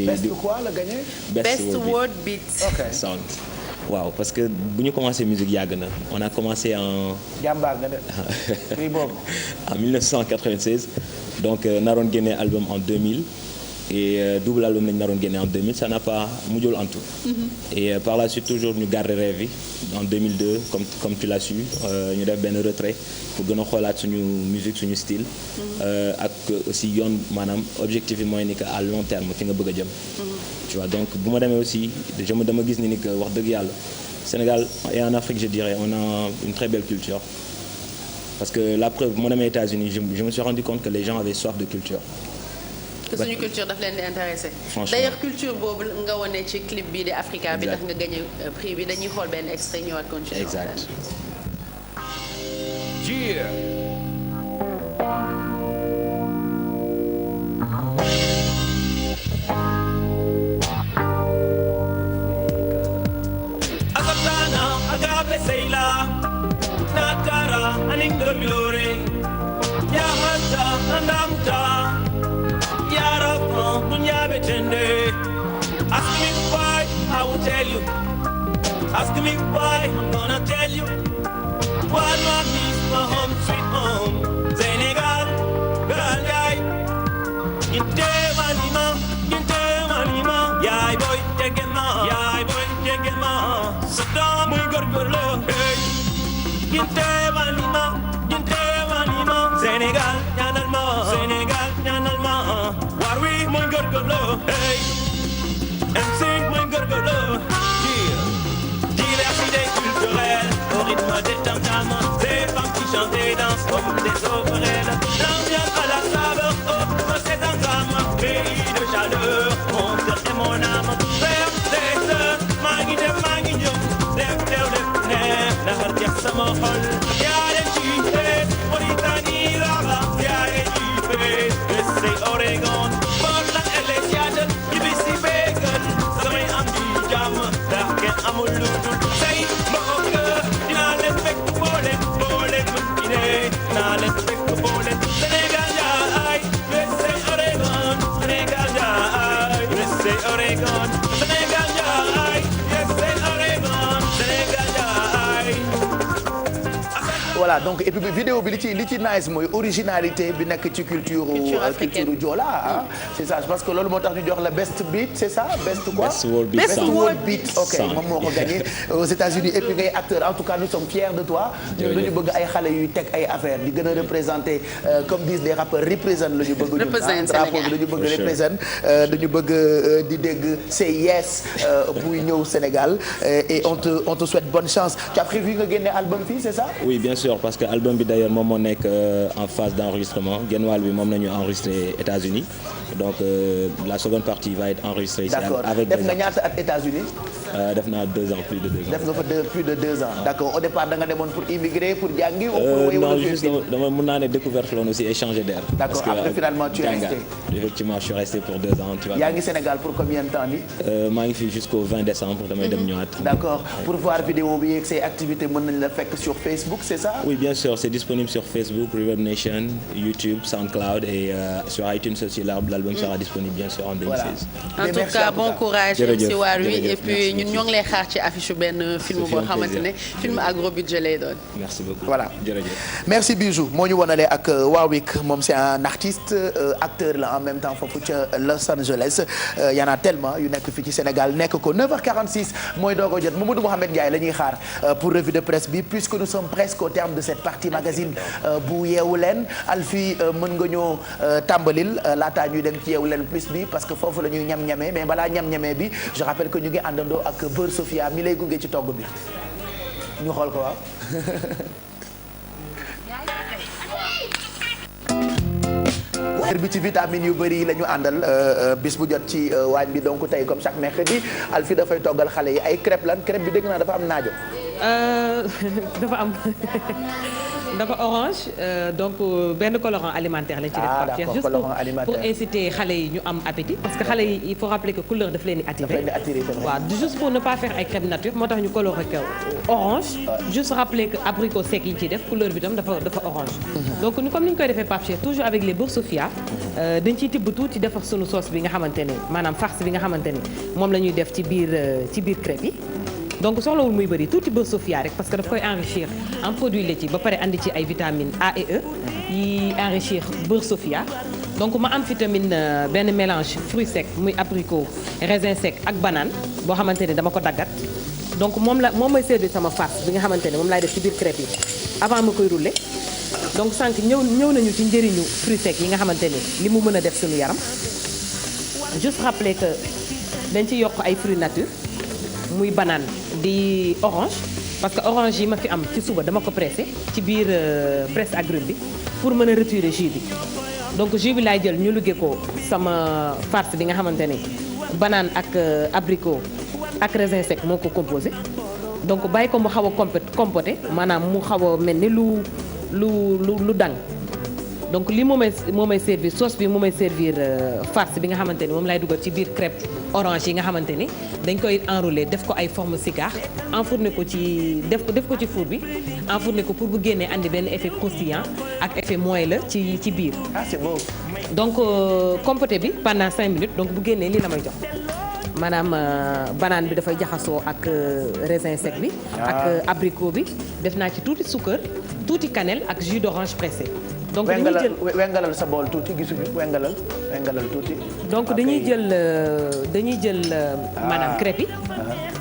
Best quoi la gagné. Best World Beat. ok sound. waaw parce que bu ñu commencé musique yàgg na on a commencé en. jàmbaar nga def. prix boobu. en 1996 donc naroon génne album en 2000 et double album lañu naroon génne en 2000 ça n'a pas mujjul en tout. et par la suite toujours ñu garder rêve yi en 2002 comme tu l'as su ñu def benn retrait pour gën a xoolaat suñu musique suñu style. ak aussi yoon maanaam objectif yi mooy ni que à long terme fi nga bëgg a jëm. tu vois donc bu ma demee aussi dama gis ni que wax dëgg yàlla Sénégal et en Afrique je dirais on a une très belle culture parce que la preuve bu ma demee États-Unis je me suis rendu compte que les gens avaient soif de culture. que suñu culture daf leen di intéressé. franchement d'ailleurs culture boobu nga wone ci clip bi de Africa bi tax nga gagné prix bi dañuy xool benn extrait ñëwaat continuer. exact. Seila Natara Aningdolore Yamata Andamta Yarafan Dunyabe Tende Ask me why, I will tell you. Ask me why, I'm gonna tell you. What my means my home, sweet home. Senegal, Galay Yinte Manima Yai boy, Tegema Saddam, muy gorgorlo hey. Yinte Manima Sénégal, ñaanal ma Warwi, muy gorgorlo hey. MC, muy gorgorlo Diversité culturelle, au rythme des tam-tams. Des femmes qui chantent et dansent comme des opérelles. L'ambiance à la saveur, oh, c'est un drame. Pays de chaleur, mon cœur et mon âme. Frères et sœurs, mangi ñoom. Def na xar sama xol. Yaa leen jiite, Mauritanie Rabat. Yaa leen jiite, c'est Oregon. Portland et les Seattle, BBC Bagel. Samay am di jàmm, ndax kenn amul lu dul say mbokk. Dinaa leen fekk boo leen mën ci ne. Dinaa leen fekk boo leen Sénégal jaay, USA Oregon. Sénégal jaay, USA Oregon. Sénégal jaay, USA Oregon. Sénégal jaay. voilà donc et puis vidéo bi li ci nice mooy originalité bi nekk ci culture Joola ah c'est ça parce que loolu moo tax ñu jox la best beat c'est ça best quoi best world beat ok moom moo ko gagné aux États-Unis et puis ngay acteur en tout cas nous sommes fiers de toi ñun dañu bëgg ay xale yuy teg ay affaires di gën a représenter comme disent les rappeurs représente la ñu bëgg ñun drapeau bi dañu bëgg représente dañu bëgg di dégg say yes buy ñëw Sénégal et on te souhaite bonne chance tu as prévu nga génne album fii c'est ça oui bien sûr parce que album bi d'ailleurs moom moo nekk en phase d'enregistrement genn wàll bi moom nañu enregistré États-Unis donc la seconde partie va être enregistrée d'accord avec def nga ñaata at États-Unis def naa 2 ans plus de 2 ans. def nga fa plus de 2 ans. d'accord au départ da nga demoon pour immigrer pour jàngi. non juste dama mën naa ne découverte loon aussi échanger d'air. d'accord après finalement tu es resté. effectivement je suis resté pour 2 ans. tu vois. yaa ngi Sénégal pour combien de temps ni. maa ngi fi jusqu'au 20 décembre damay dem ñëwaat. d'accord pour voir vidéo bi ak say activités mën nañ la fekk sur Facebook c'est ça. oui bien sûr c'est disponible sur Facebook Reverb Nation YouTube SoundCloud et sur iTunes aussi l'album sera disponible bien sûr en 2016. en tout cas bon courage ci waar wi et puis ñun ñoo ngi lay xaar ci affiche benn film boo xamante ne film à gros budget lay doon. merci beaucoup voilà jërëjëf. merci Bijou moo ñu wonalee ak Warwick moom c'est un artiste acteur la en même temps foofu ca Los Angeles y en a tellement yu nekk fii ci Sénégal nekk ko 9h46 mooy doog a jot Mamadou Mouhamed Ndiaye la ñuy xaar pour revue de presse bi puisque nous sommes presque au terme de cette partie magazine bu Yeewu Leen Alfie mën nga ñoo tàmbalil laataa ñuy dem ci Yeewu Leen plus bi parce que foofu la ñuy ñam-ñamee mais balaa ñam-ñamee bi je rappelle que ñu ngi àndandoo ak Beurre Sofia mi lay gunge ci togg bi ñu xool ko waaw. bi ci vitamine yu bëri la ñu àndal bis bu jot ci waañ bi donc tey comme chaque mercredi Alfie dafay toggal xale yi ay crêpe lan crêpe bi dégg naa dafa am naajo. dafa am dafa orange donc benn colorant alimentaire lañ ci def. ah d'accord colorant alimentaire pour inciter xale yi ñu am appétit parce que xale yi il faut rappeler que couleur daf leen di attirer. waaw juste pour ne pas faire ay crêpe nature moo tax ñu colorer ko orange. juste rappeler que abricot sec yi ñu ciy def couleur bi tam dafa orange. donc ni comme ni ñu koy defee Pape Cheikh toujours avec les beurre Sofia dañ ciy tibb tuuti defar sunu sauce bi nga xamante ne maanaam farce bi nga xamante ne moom la ñuy def ci biir crêpe yi. donc soxlawul muy bëri tuuti beurre Sofia rek parce que daf koy enrichir en produits laitiers ba pare andi ci ay vitamines A et E yi enrichir beurre Sofia donc ma am vitamine benn mélange fruits secs muy abricot raisin sec ak banane boo xamante ne dama ko daggat donc moom may servir sama farce bi nga xamante ne moom laay def ci biir crêpe yi avant ma koy rouler donc sànq ñëw nañu ci njëriñu fruits secs yi nga xamante ne li mu mën a def suñu yaram juste rappeler que dañ ci yokk ay fruits nature muy banane di orange parce que orange yi ma fi am ci suba dama ko pressé ci biir presse agrume bi pour mën a retirer jus bi donc jus bi laay jël ñu liggéey ko sama farce bi nga xamante ne banane ak abricot ak raisin sec moo ko composé donc bàyyi ko mu xaw a compoté maanaam mu xaw a mel ni lu dang donc li moo may servir sauce bi moo may servir farce bi nga xamante ni moom lay dugal ci biir crêpe orange yi nga xamante ni dañ koy enrouler def ko ay forme cigare enfourner ko ci def ko ci four bi enfourner ko pour bu génnee andi benn effet croustillant ak effet moelleux ci biir. ah c'est beau. donc compoté bi pendant 5 minutes donc bu génnee lii la may jox maanaam banane bi dafay jaxasoo ak raisin sec bi. ak abricot bi def naa ci tuuti suukar tuuti cannelle ak jus d'orange pressé. donc wengalal sa bool tuuti gisuñu wengalal tuuti. donc dañuy jël maanaam crêpe yi.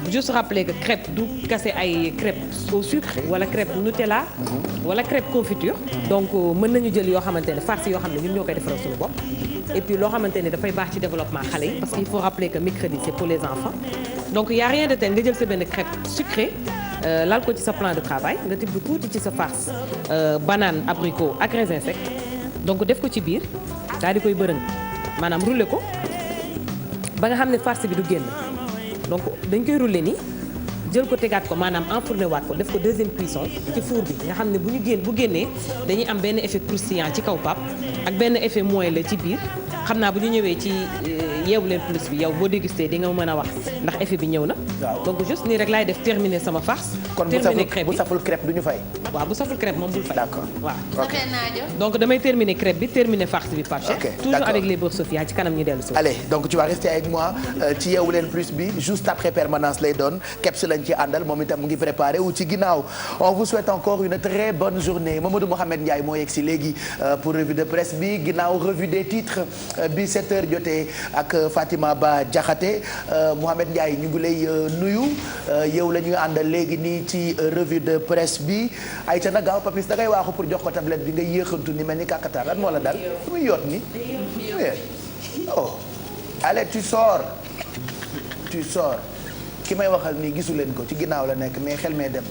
juste rappeler que crêpe du kase ay crêpe au sucre wala crêpe Nutella. wala crêpe confiture. donc mën nañu jël yoo xamante ne farce yoo xam ne ñun ñoo koy defaral suñu bopp. et puis loo xamante ne dafay baax ci développement xale yi parce qu'il faut rappeler que mercredi c'est pour les enfants. donc y a rien de tel nga jël sa benn crêpe sucrée. laal ko ci sa plan de travail nga tibb tuuti ci sa farce banane abricot ak raisin sec donc def ko ci biir daal di koy bërëng maanaam rouler ko ba nga xam ne farce bi du génn donc dañ koy rouler nii jël ko tegaat ko maanaam enfourner waat ko def ko deuxième cuisson ci four bi nga xam ne bu génnee dañuy am benn effet croustillant ci kaw pap ak benn effet moelleux ci biir xam naa bu ñu ñëwee ci Yeewu Leen plus bi yow boo dégusté di nga mën a wax ndax effet bi ñëw na. donc juste nii rek laay def terminer sama farce. terminer crêpe bi bu saful crêpe du ñu fay. waaw bu saful crêpe moom bul fay. d'accord waaw. ok donc damay terminer crêpe bi terminer farce bi Pape Cheikh. ok toujours avec les beurre Sofia ci kanam ñu dellu si. allez donc tu vas rester avec moi ci Yeewu Leen plus bi juste après permanence lay doon keps lañ ci àndal moom itam mu ngi préparé wu ci ginnaaw on vous souhaite encore une très bonne journée Mamadou Mouhamed Ndiaye moo yegg si léegi pour revue de presse bi ginnaaw revue des titres bi 7h jotee ak Fatima Ba Diakhaté Mouhamed Ndiaye ñu ngi lay nuyu yow la ñuy àndal léegi nii ci revue de presse bi ayca na gaaw Papis da ngay waaxu pour jox ko tablette bi nga yéexantu ni mel ni kàkkatar lan moo la dal lu muy yoot ni oh allez tu sors ki may waxal nii gisu leen ko ci ginnaaw la nekk mais xel mee dem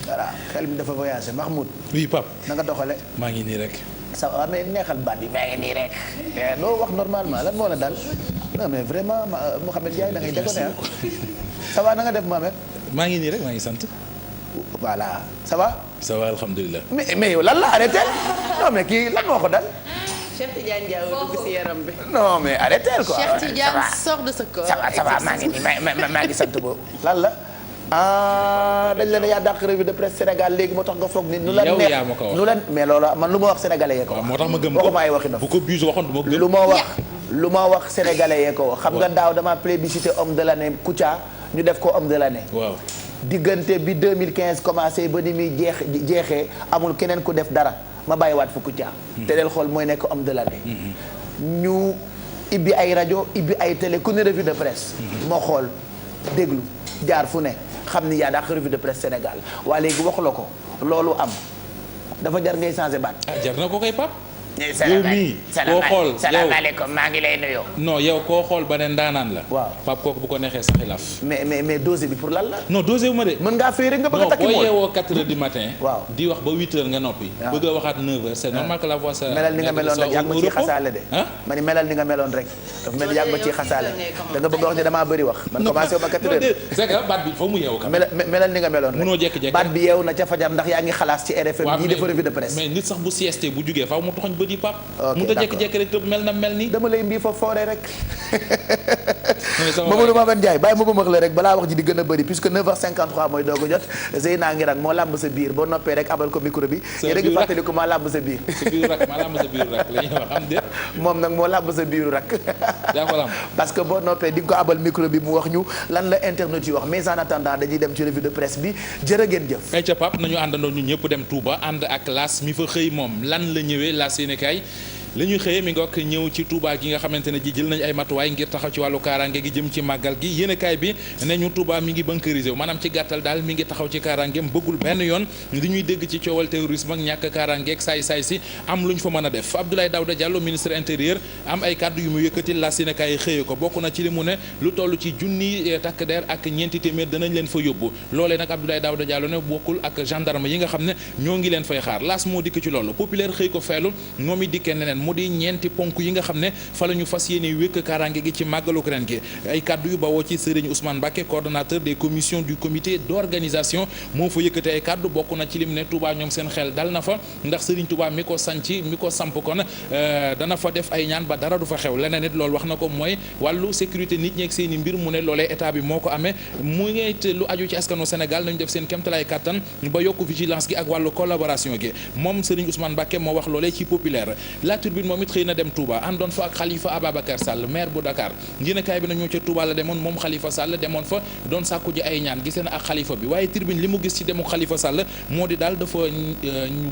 voilà xel mi dafa voyagé Mahmoud. oui Pape. na nga doxale maa ngi nii rek. ça va mais neexal baat bi maa ngi nii rek. doo wax normalement lan moo la dal. non mais vraiment Mouhamed Ndiaye da ngay déconner ça va na nga def Mohamed. maa ngi nii rek maa ngi sant. voilà ça va. ça va alhamdulilah. mais yow lan la arrêté non mais kii lan moo ko dal. Cheikh Tidiane Diaw dugg ci yaram bi. non mais arrêté quoi. Cheikh Tidiane sort de ce corps. ça va maa ngi nii maa ngi sant boobu lan la. dañ leen yaa dàq revue de presse Sénégal léegi moo tax nga foog ni. nu la neex nu la mais loolu man lu ma wax sénégalais yee ko wax. moo tax ma gëm ko maay waxi bu ko Buse waxoon du ma gëm. lu ma wax sénégalais yee ko wax. xam nga daaw dama plébiscité homme de l'année Kouthia ñu def ko homme de l'année. waaw diggante bi 2015 commencé ba ni muy jeexee amul keneen ku def dara ma bàyyiwaat fa Kouthia. te del xool mooy nekk homme de l'année. ñu ibbi ay rajo ibbi ay télé ku ne revue de presse. moo xool déglu jaar fu ne. xam ni yaa dàq revue de presse Sénégal waa léegi waxu la ko loolu am dafa jar ngay changer baat. jar na ko koy Pape. yow mii koo xool salaamaaleykum maa ngi lay nuyoo. non yow koo xool ba ne ndaanaan la. waaw Pape kooku bu ko neexee sax xilaaf. mais dosé bi pour lan la. non dosé wu ma de. mën ngaa fay rek nga bëgg a takki mool boo yeewoo 4 heures du matin. waaw di wax ba 8 heures nga noppi. bëgg a waxaat 9 heures c'est normal que la voix sa. melal ni nga meloon rek yàgg ma ciy xasaale de. ma ni melal ni nga meloon rek. dafa mel ni yàgg ma ciy xasaale. da nga bëgg a wax ne damaa bëri wax. man commencé wu ma 4 heures. c'est que baat bi foo mu yeewu. melal ni nga meloon rek. munoo jékki-jékki baat bi yeewu na ca fajar ndax yaa ngi xalaas ci RFM ñii def revue de presse. mais nit sax bu sieste bu jugee faaw mu toxoñ ba di Pape. mu ta jékki-jékki rek mel na mel ni. dama lay mbii fa foore rek. Mamadou Mouhamed Ndiaye bàyyi ma ba max la rek balaa wax ji di gën a bëri puisque 9h53 mooy doog a jot Zeyna ngi rak moo làmb sa biir boo noppee rek abal ko micro bi. yéen a ngi fàttaliku maa làmb sa biir. sa biiru rak maa làmb sa biiru rak la ñuy wax am déet. moom nag moo làmb sa biiru rak. daa ko làmb. parce que boo noppee di nga ko abal micro bi mu wax ñu lan la internet yi wax mais en attendant dañuy dem ci revue de presse bi jërë ngeen jëf. ay ca Pape nañu àndandoo ñu ñëpp dem Touba ànd ak L'As mi fa xëy moom lan la ñëwee L'As yéene kaay li ñuy xëyee mi ngook ñëw ci Touba gi nga xamante ne ji jël nañ ay matuwaay ngir taxaw ci wàllu kaaraange gi jëm ci màggal gi yéenekaay bi ne ñu Touba mi ngi bunkerisé wu maanaam ci gàttal daal mi ngi taxaw ci kaaraangeem bëggul benn yoon li ñuy dégg ci coowal terrorisme ak ñàkk kaaraangeeg saay-saay si am lu ñu fa mën a def Abdoulaye Daouda Diallo ministre intérieur am ay kàddu yu mu yëkkati la yéenekaay yi xëyee ko bokk na ci li mu ne lu toll ci junni takk der ak ñeenti téeméer danañ leen fa yóbbu loolee nag Abdoulaye Daouda Diallo ne bokkul ak gendarme yi nga xam ne ñoo ngi leen fay xaar laas moo dikk ci loolu populaire xëy ko feelu moom i dikkee neneen mu di ñeenti ponk yi nga xam ne fa la ñu fas yéene wékk kaaraange gi ci màggaluk ren gi ay kàddu yu bawoo ci Serigne Ousmane Mbacké coordonnateur des commissions du comité d'organisation moo fa yëkkate ay kàddu bokk na ci lim ne Touba ñoom seen xel dal na fa ndax Serigne Touba mi ko sanci mi ko samp kon dana fa def ay ñaan ba dara du fa xew leneen it loolu wax na ko mooy wàllu sécurité nit ñeeg seen i mbir mu ne loolee état bi moo ko amee mu ngi lu aju ci askanu Sénégal nañu def seen kéemtalaay kàttan ba yokk vigilance gi ak wàllu collaboration gi moom Serigne Ousmane Mbacké moo wax loolee ci populaire la Tribune moom it xëy na dem Touba àndoon fa ak Khalifa Ababacar Sall maire bu Dakar yéenekaay bi nañu ca Touba la demoon moom Khalifa Sall demoon fa doon sàkku ji ay ñaan gisee na ak Khalifa bi waaye Tribune li mu gis ci demu Khalifa Sall moo di daal dafa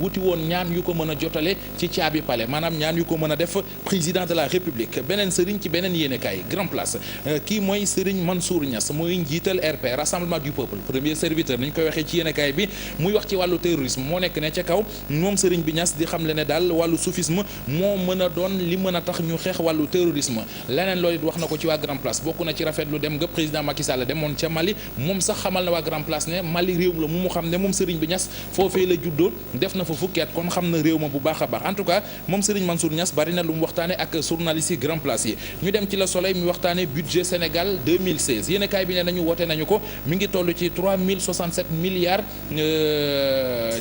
wuti woon ñaan yu ko mën a jotale ci caabi palais maanaam ñaan yu ko mën a def président de la République beneen sëriñ ci beneen yéenekaay Grand Place kii mooy Serigne Mansour Niass mooy njiital RP Rassemblement du Peuple premier serviteur ni ñu koy waxee ci yéenekaay bi muy wax ci wàllu terrorisme moo nekk ne ca kaw moom Serigne bi Niass di xam le ne daal wàllu soufisme moo mën a doon li mën a tax ñu xeex wàllu terrorisme leneen loolu it wax na ko ci waa Grand Place bokk na ci rafetlu dem nga président Macky Sall demoon ca Mali moom sax xamal na waa Grand Place ne Mali réew la mu xam ne moom Serigne bi Niass foofee la juddoo def na fa fukki at kon xam na réew ma bu baax a baax en tout cas moom Serigne Mansour Niass bari na lu mu waxtaane ak journaliste yi Grand Place yi ñu dem ci Le Soleil mi waxtaane budget Sénégal 2016 yéenekaay bi ne nañu woote nañu ko mi ngi toll ci 3067 milliards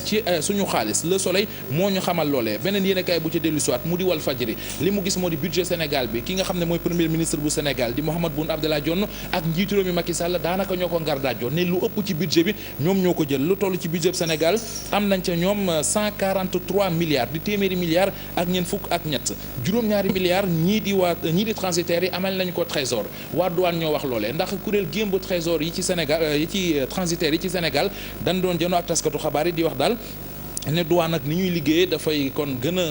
ci suñu xaalis Le Soleil moo ñu xamal loolee beneen yéenekaay bu ci dellu siwaat mu di Walf Fadjri li mu gis moo di budget Sénégal bi ki nga xam ne mooy premier ministre bu Sénégal di Mahammed Boun Abdallah Dionne ak njiitu réew mi Macky Sall daanaka ñoo ko ngar daajoo ne lu ëpp ci budget bi ñoom ñoo ko jël lu toll ci budget Sénégal am nañ ca ñoom 143 milliards di téeméeri milliards ak ñeent fukk ak ñett juróom-ñaari milliards ñii di transitaires yi amal nañ ko trésor waa douane ñoo wax loolee ndax kuréel gémb trésor yi ci Sénégal yi ci transitaires yi ci Sénégal dañ doon jënoo ak taskatu xabaar yi di wax daal ne douane ak ni ñuy liggéeyee dafay kon gën a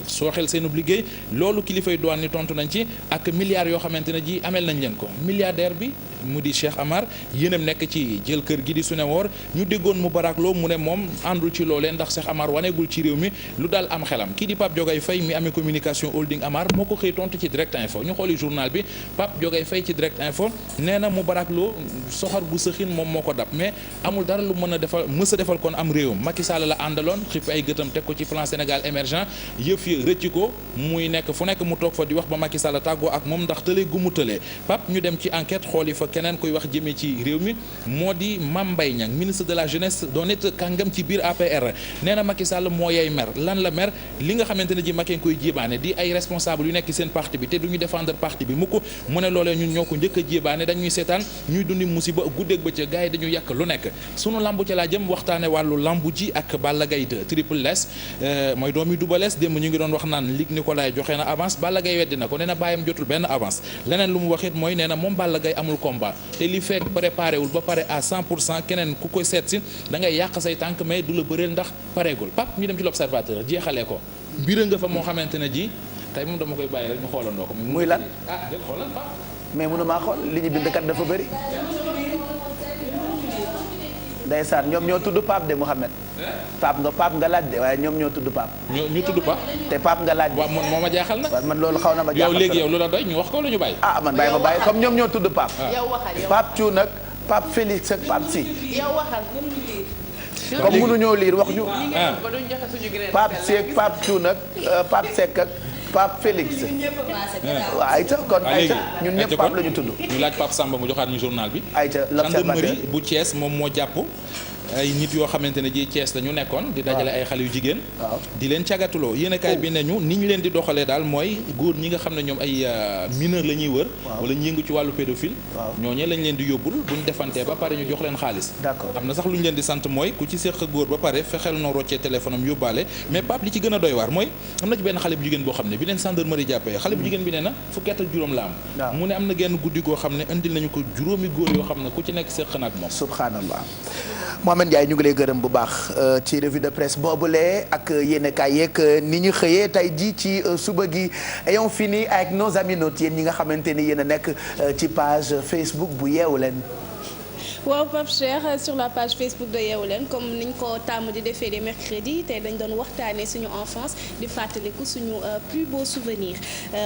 sooxel seenub liggéey loolu kilifay douane ni tontu nañ ci ak milliards yoo xamante ne ji amel nañ leen ko milliardaire bi mu di Cheikh Amar yéenam nekk ci jël kër gi di Sunewoor ñu déggoon mu barakloo mu ne moom àndul ci loolee ndax Cheikh Amar waneegul ci réew mi lu daal am xelam kii di Pape Diogay Faye mi amee communication holding Amar moo ko xëy tontu ci Direct Info ñu xooli journal bi Pape Diogay Faye ci Direct Info nee na mu barakloo soxor gu sëxin moom moo ko dab mais amul dara lu mën a defal mës a defal kon am réewam Macky Sall la àndaloon yoon xippi ay gëtam teg ko ci plan Sénégal émergent yëf yi rëcc ko muy nekk fu nekk mu toog fa di wax ba Macky Sall tàggoo ak moom ndax tëlee gu mu tëlee Pape ñu dem ci enquête xooli fa keneen koy wax jëmee ci réew mi moo di Mame Mbaye Niang ministre de la jeunesse doon it kàngam ci biir APR nee na Macky Sall moo yey mer lan la mer li nga xamante ne ji Macky koy jébaane di ay responsable yu nekk seen parti bi te duñu défendre parti bi mukk mu ne loolee ñun ñoo ko njëkk a jébaane dañuy seetaan ñuy dundi musiba guddeeg bëccëg gars yi dañu yàq lu nekk sunu lambu ci laa jëm waxtaane wàllu lambu ji ak Balla Gaye 2 Triple S mooy doomi Double Less démb ñu ngi doon wax naan Luc Nicolaï joxe na avance Balla Gaye weddi na ko nee na bàyyam jotul benn avance leneen lu mu waxit mooy nee na moom Balla Gaye amul combat te li fekk préparé wul ba pare à 100% keneen ku koy seet si da ngay yàq say tànk mais du la bëreel ndax pareegul Pape ñu dem ci l'observateur jeexalee ko mbir nga fa moo xamante ne ji tey moom dama koy bàyyi rek ñu xoolandoo ko. muy lan dégg xoolal Pape. mais mënu maa xool li ñu bind kat dafa bëri. ndeysaan ñoom ñoo tudd Pape de Mouhamed. Pape nga laaj de waaye ñoom ñoo tudd Pape. ñu tudd Pape. te Pape nga laaj de. waaw moo ma jaaxal na. man loolu xaw na ma jaaxal yow léegi yow lu la doy ñu wax ko lu ñu bàyyi. man bàyyi ma bàyyi comme ñoom ñoo tudd Pape. yow waxal yow Pape Thiou nag Pape Félix ak Pape Si. yow waxal comme mënuñoo liir wax ñu. Pape Si ak Pape Thiou nag Pape Seck ak Pape Félix. waaw ayca kon ayca ñun ñëpp Pape la ñu tudd. ñu laaj Pape Samba mu joxaat ñu journal bi. ayca l'observateur gendarmerie bu Thiès moom moo jàpp ay nit yoo xamante ne ji Thiès la ñu nekkoon. di dajale ay xale yu jigéen. di leen cagatuloo yéenekaay bi ne ñu ni ñu leen di doxalee daal mooy góor ñi nga xam ne ñoom ay mineur la ñuy wër. wala ñu yëngu ci wàllu pédophile. ñooñee lañ leen di yóbbul bu ñu defantee ba pare ñu jox leen xaalis. d'accord am na sax lu ñu leen di sant mooy ku ci séq góor ba pare fexeel noo roccee téléphone am yóbbaale mais Pape li ci gën a doy waar mooy am na ci benn xale bu jigéen boo xam ne bi leen gendarmerie jàppee xale bu jigéen bi nee na fukki at ak juróom la am. mu ne am na genn guddi goo xam ne indil nañu ko juróomi góor yoo xam ne ku ci nekk séq na ak moom. subhanallah Mohamed Ndiaye ñu ngi lay gërëm bu baax ci revue de presse boobule ak yéenekaay yeeg ni ñu xëyee tey jii ci suba gi ayons fini avec nos amis notes yéen ñi nga xamante ni yéen a nekk ci page Facebook bu Yeewu Leen. waaw Pape Cheikh sur la page Facebook de Yeewu Leen comme niñ ko tàmm di defee les mercredis tey dañ doon waxtaanee suñu enfance di fàttaliku suñu plus beau souvenir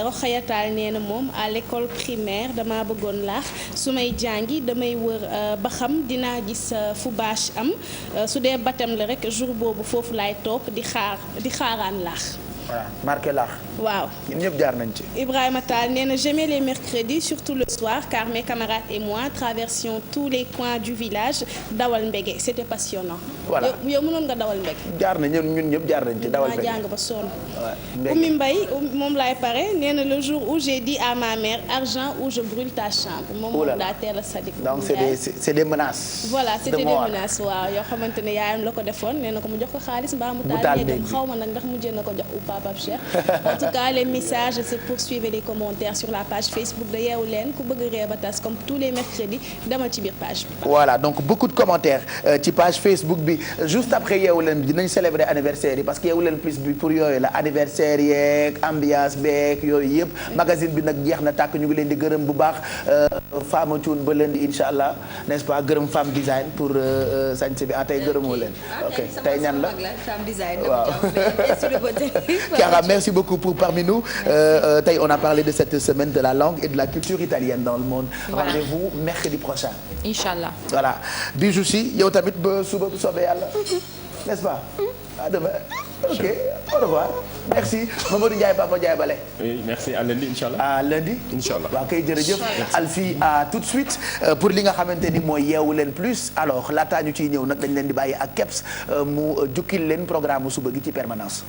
Rokhayataal nee na moom à l'école primaire damaa bëggoon laax su may jàngi damay wër ba xam dinaa gis fu bâche am su dee baptême la rek jour boobu foofu laay toog di xaaraan laax. voilà marqué laax. waaw ñun ñëpp jaar nañ ci. Ibrahima Tall nee na j'aimais les mercredis surtout le soir car mes camarades et moi traversions tous les coins du village dawal mbege c'était passionnant. voilà yow mënoon nga dawal mbege. jaar na ñun ñëpp jaar nañ ci dawal mbege. jàng ba sonn. Oumy Mbaye moom laay pare nee na le jour où j'ai dit à ma mère argent ou je brûle ta chambre. moom daa teel a sadik. donc c'est des menaces. voilà c'était des menaces waaw yoo xamante ne yaayam la ko defoon nee na ko mu jox ko xaalis mbaa mu taal néegam xaw ma nag ndax mujjee na ko jox ou pas Pape Cheikh. En tout cas les messages se poursuivent et les commentaires sur la page Facebook de Yeewu Leen ku bëgg ree ba tas comme tous les mercredis demal ci biir page bi. voilà donc beaucoup de commentaires ci page Facebook bi juste après Yeewu Leen bi dinañ célébrer anniversaire yi parce que Yeewu Leen plus bi pour yooyu la anniversaire yeeg ambiance beeg yooyu yëpp magazine bi nag jeex na tàkk ñu ngi leen di gërëm bu baax Fama Thioune ba leen di incha allah n'est-ce pas gërëm Femme Design pour sañse bi tey gërëmoo leen. ok tey ñan la waaw. Chiara, merci beaucoup pour parmi nous tey on a parlé de cette semaine de la langue et de la culture italienne dans le monde. Voilà. Rendez-vous mercredi prochain. Inch'Allah. Voilà Bijou si yow tamit ba suba bu soobee yàlla n'est-ce pas. à demain. ok au revoir. merci Mamadou Ndiaye Papa Ndiaye Bale. oui merci à lundi Inch'Allah. à lundi. Inch'Allah. waaw kay jërëjëf. Alfie à tout de suite pour li nga xamante ni mooy Yeewu Leen plus alors laataa ñu ciy ñëw nag dañ leen di bàyyi ak Kebs mu jukkil leen programme suba gi ci permanence.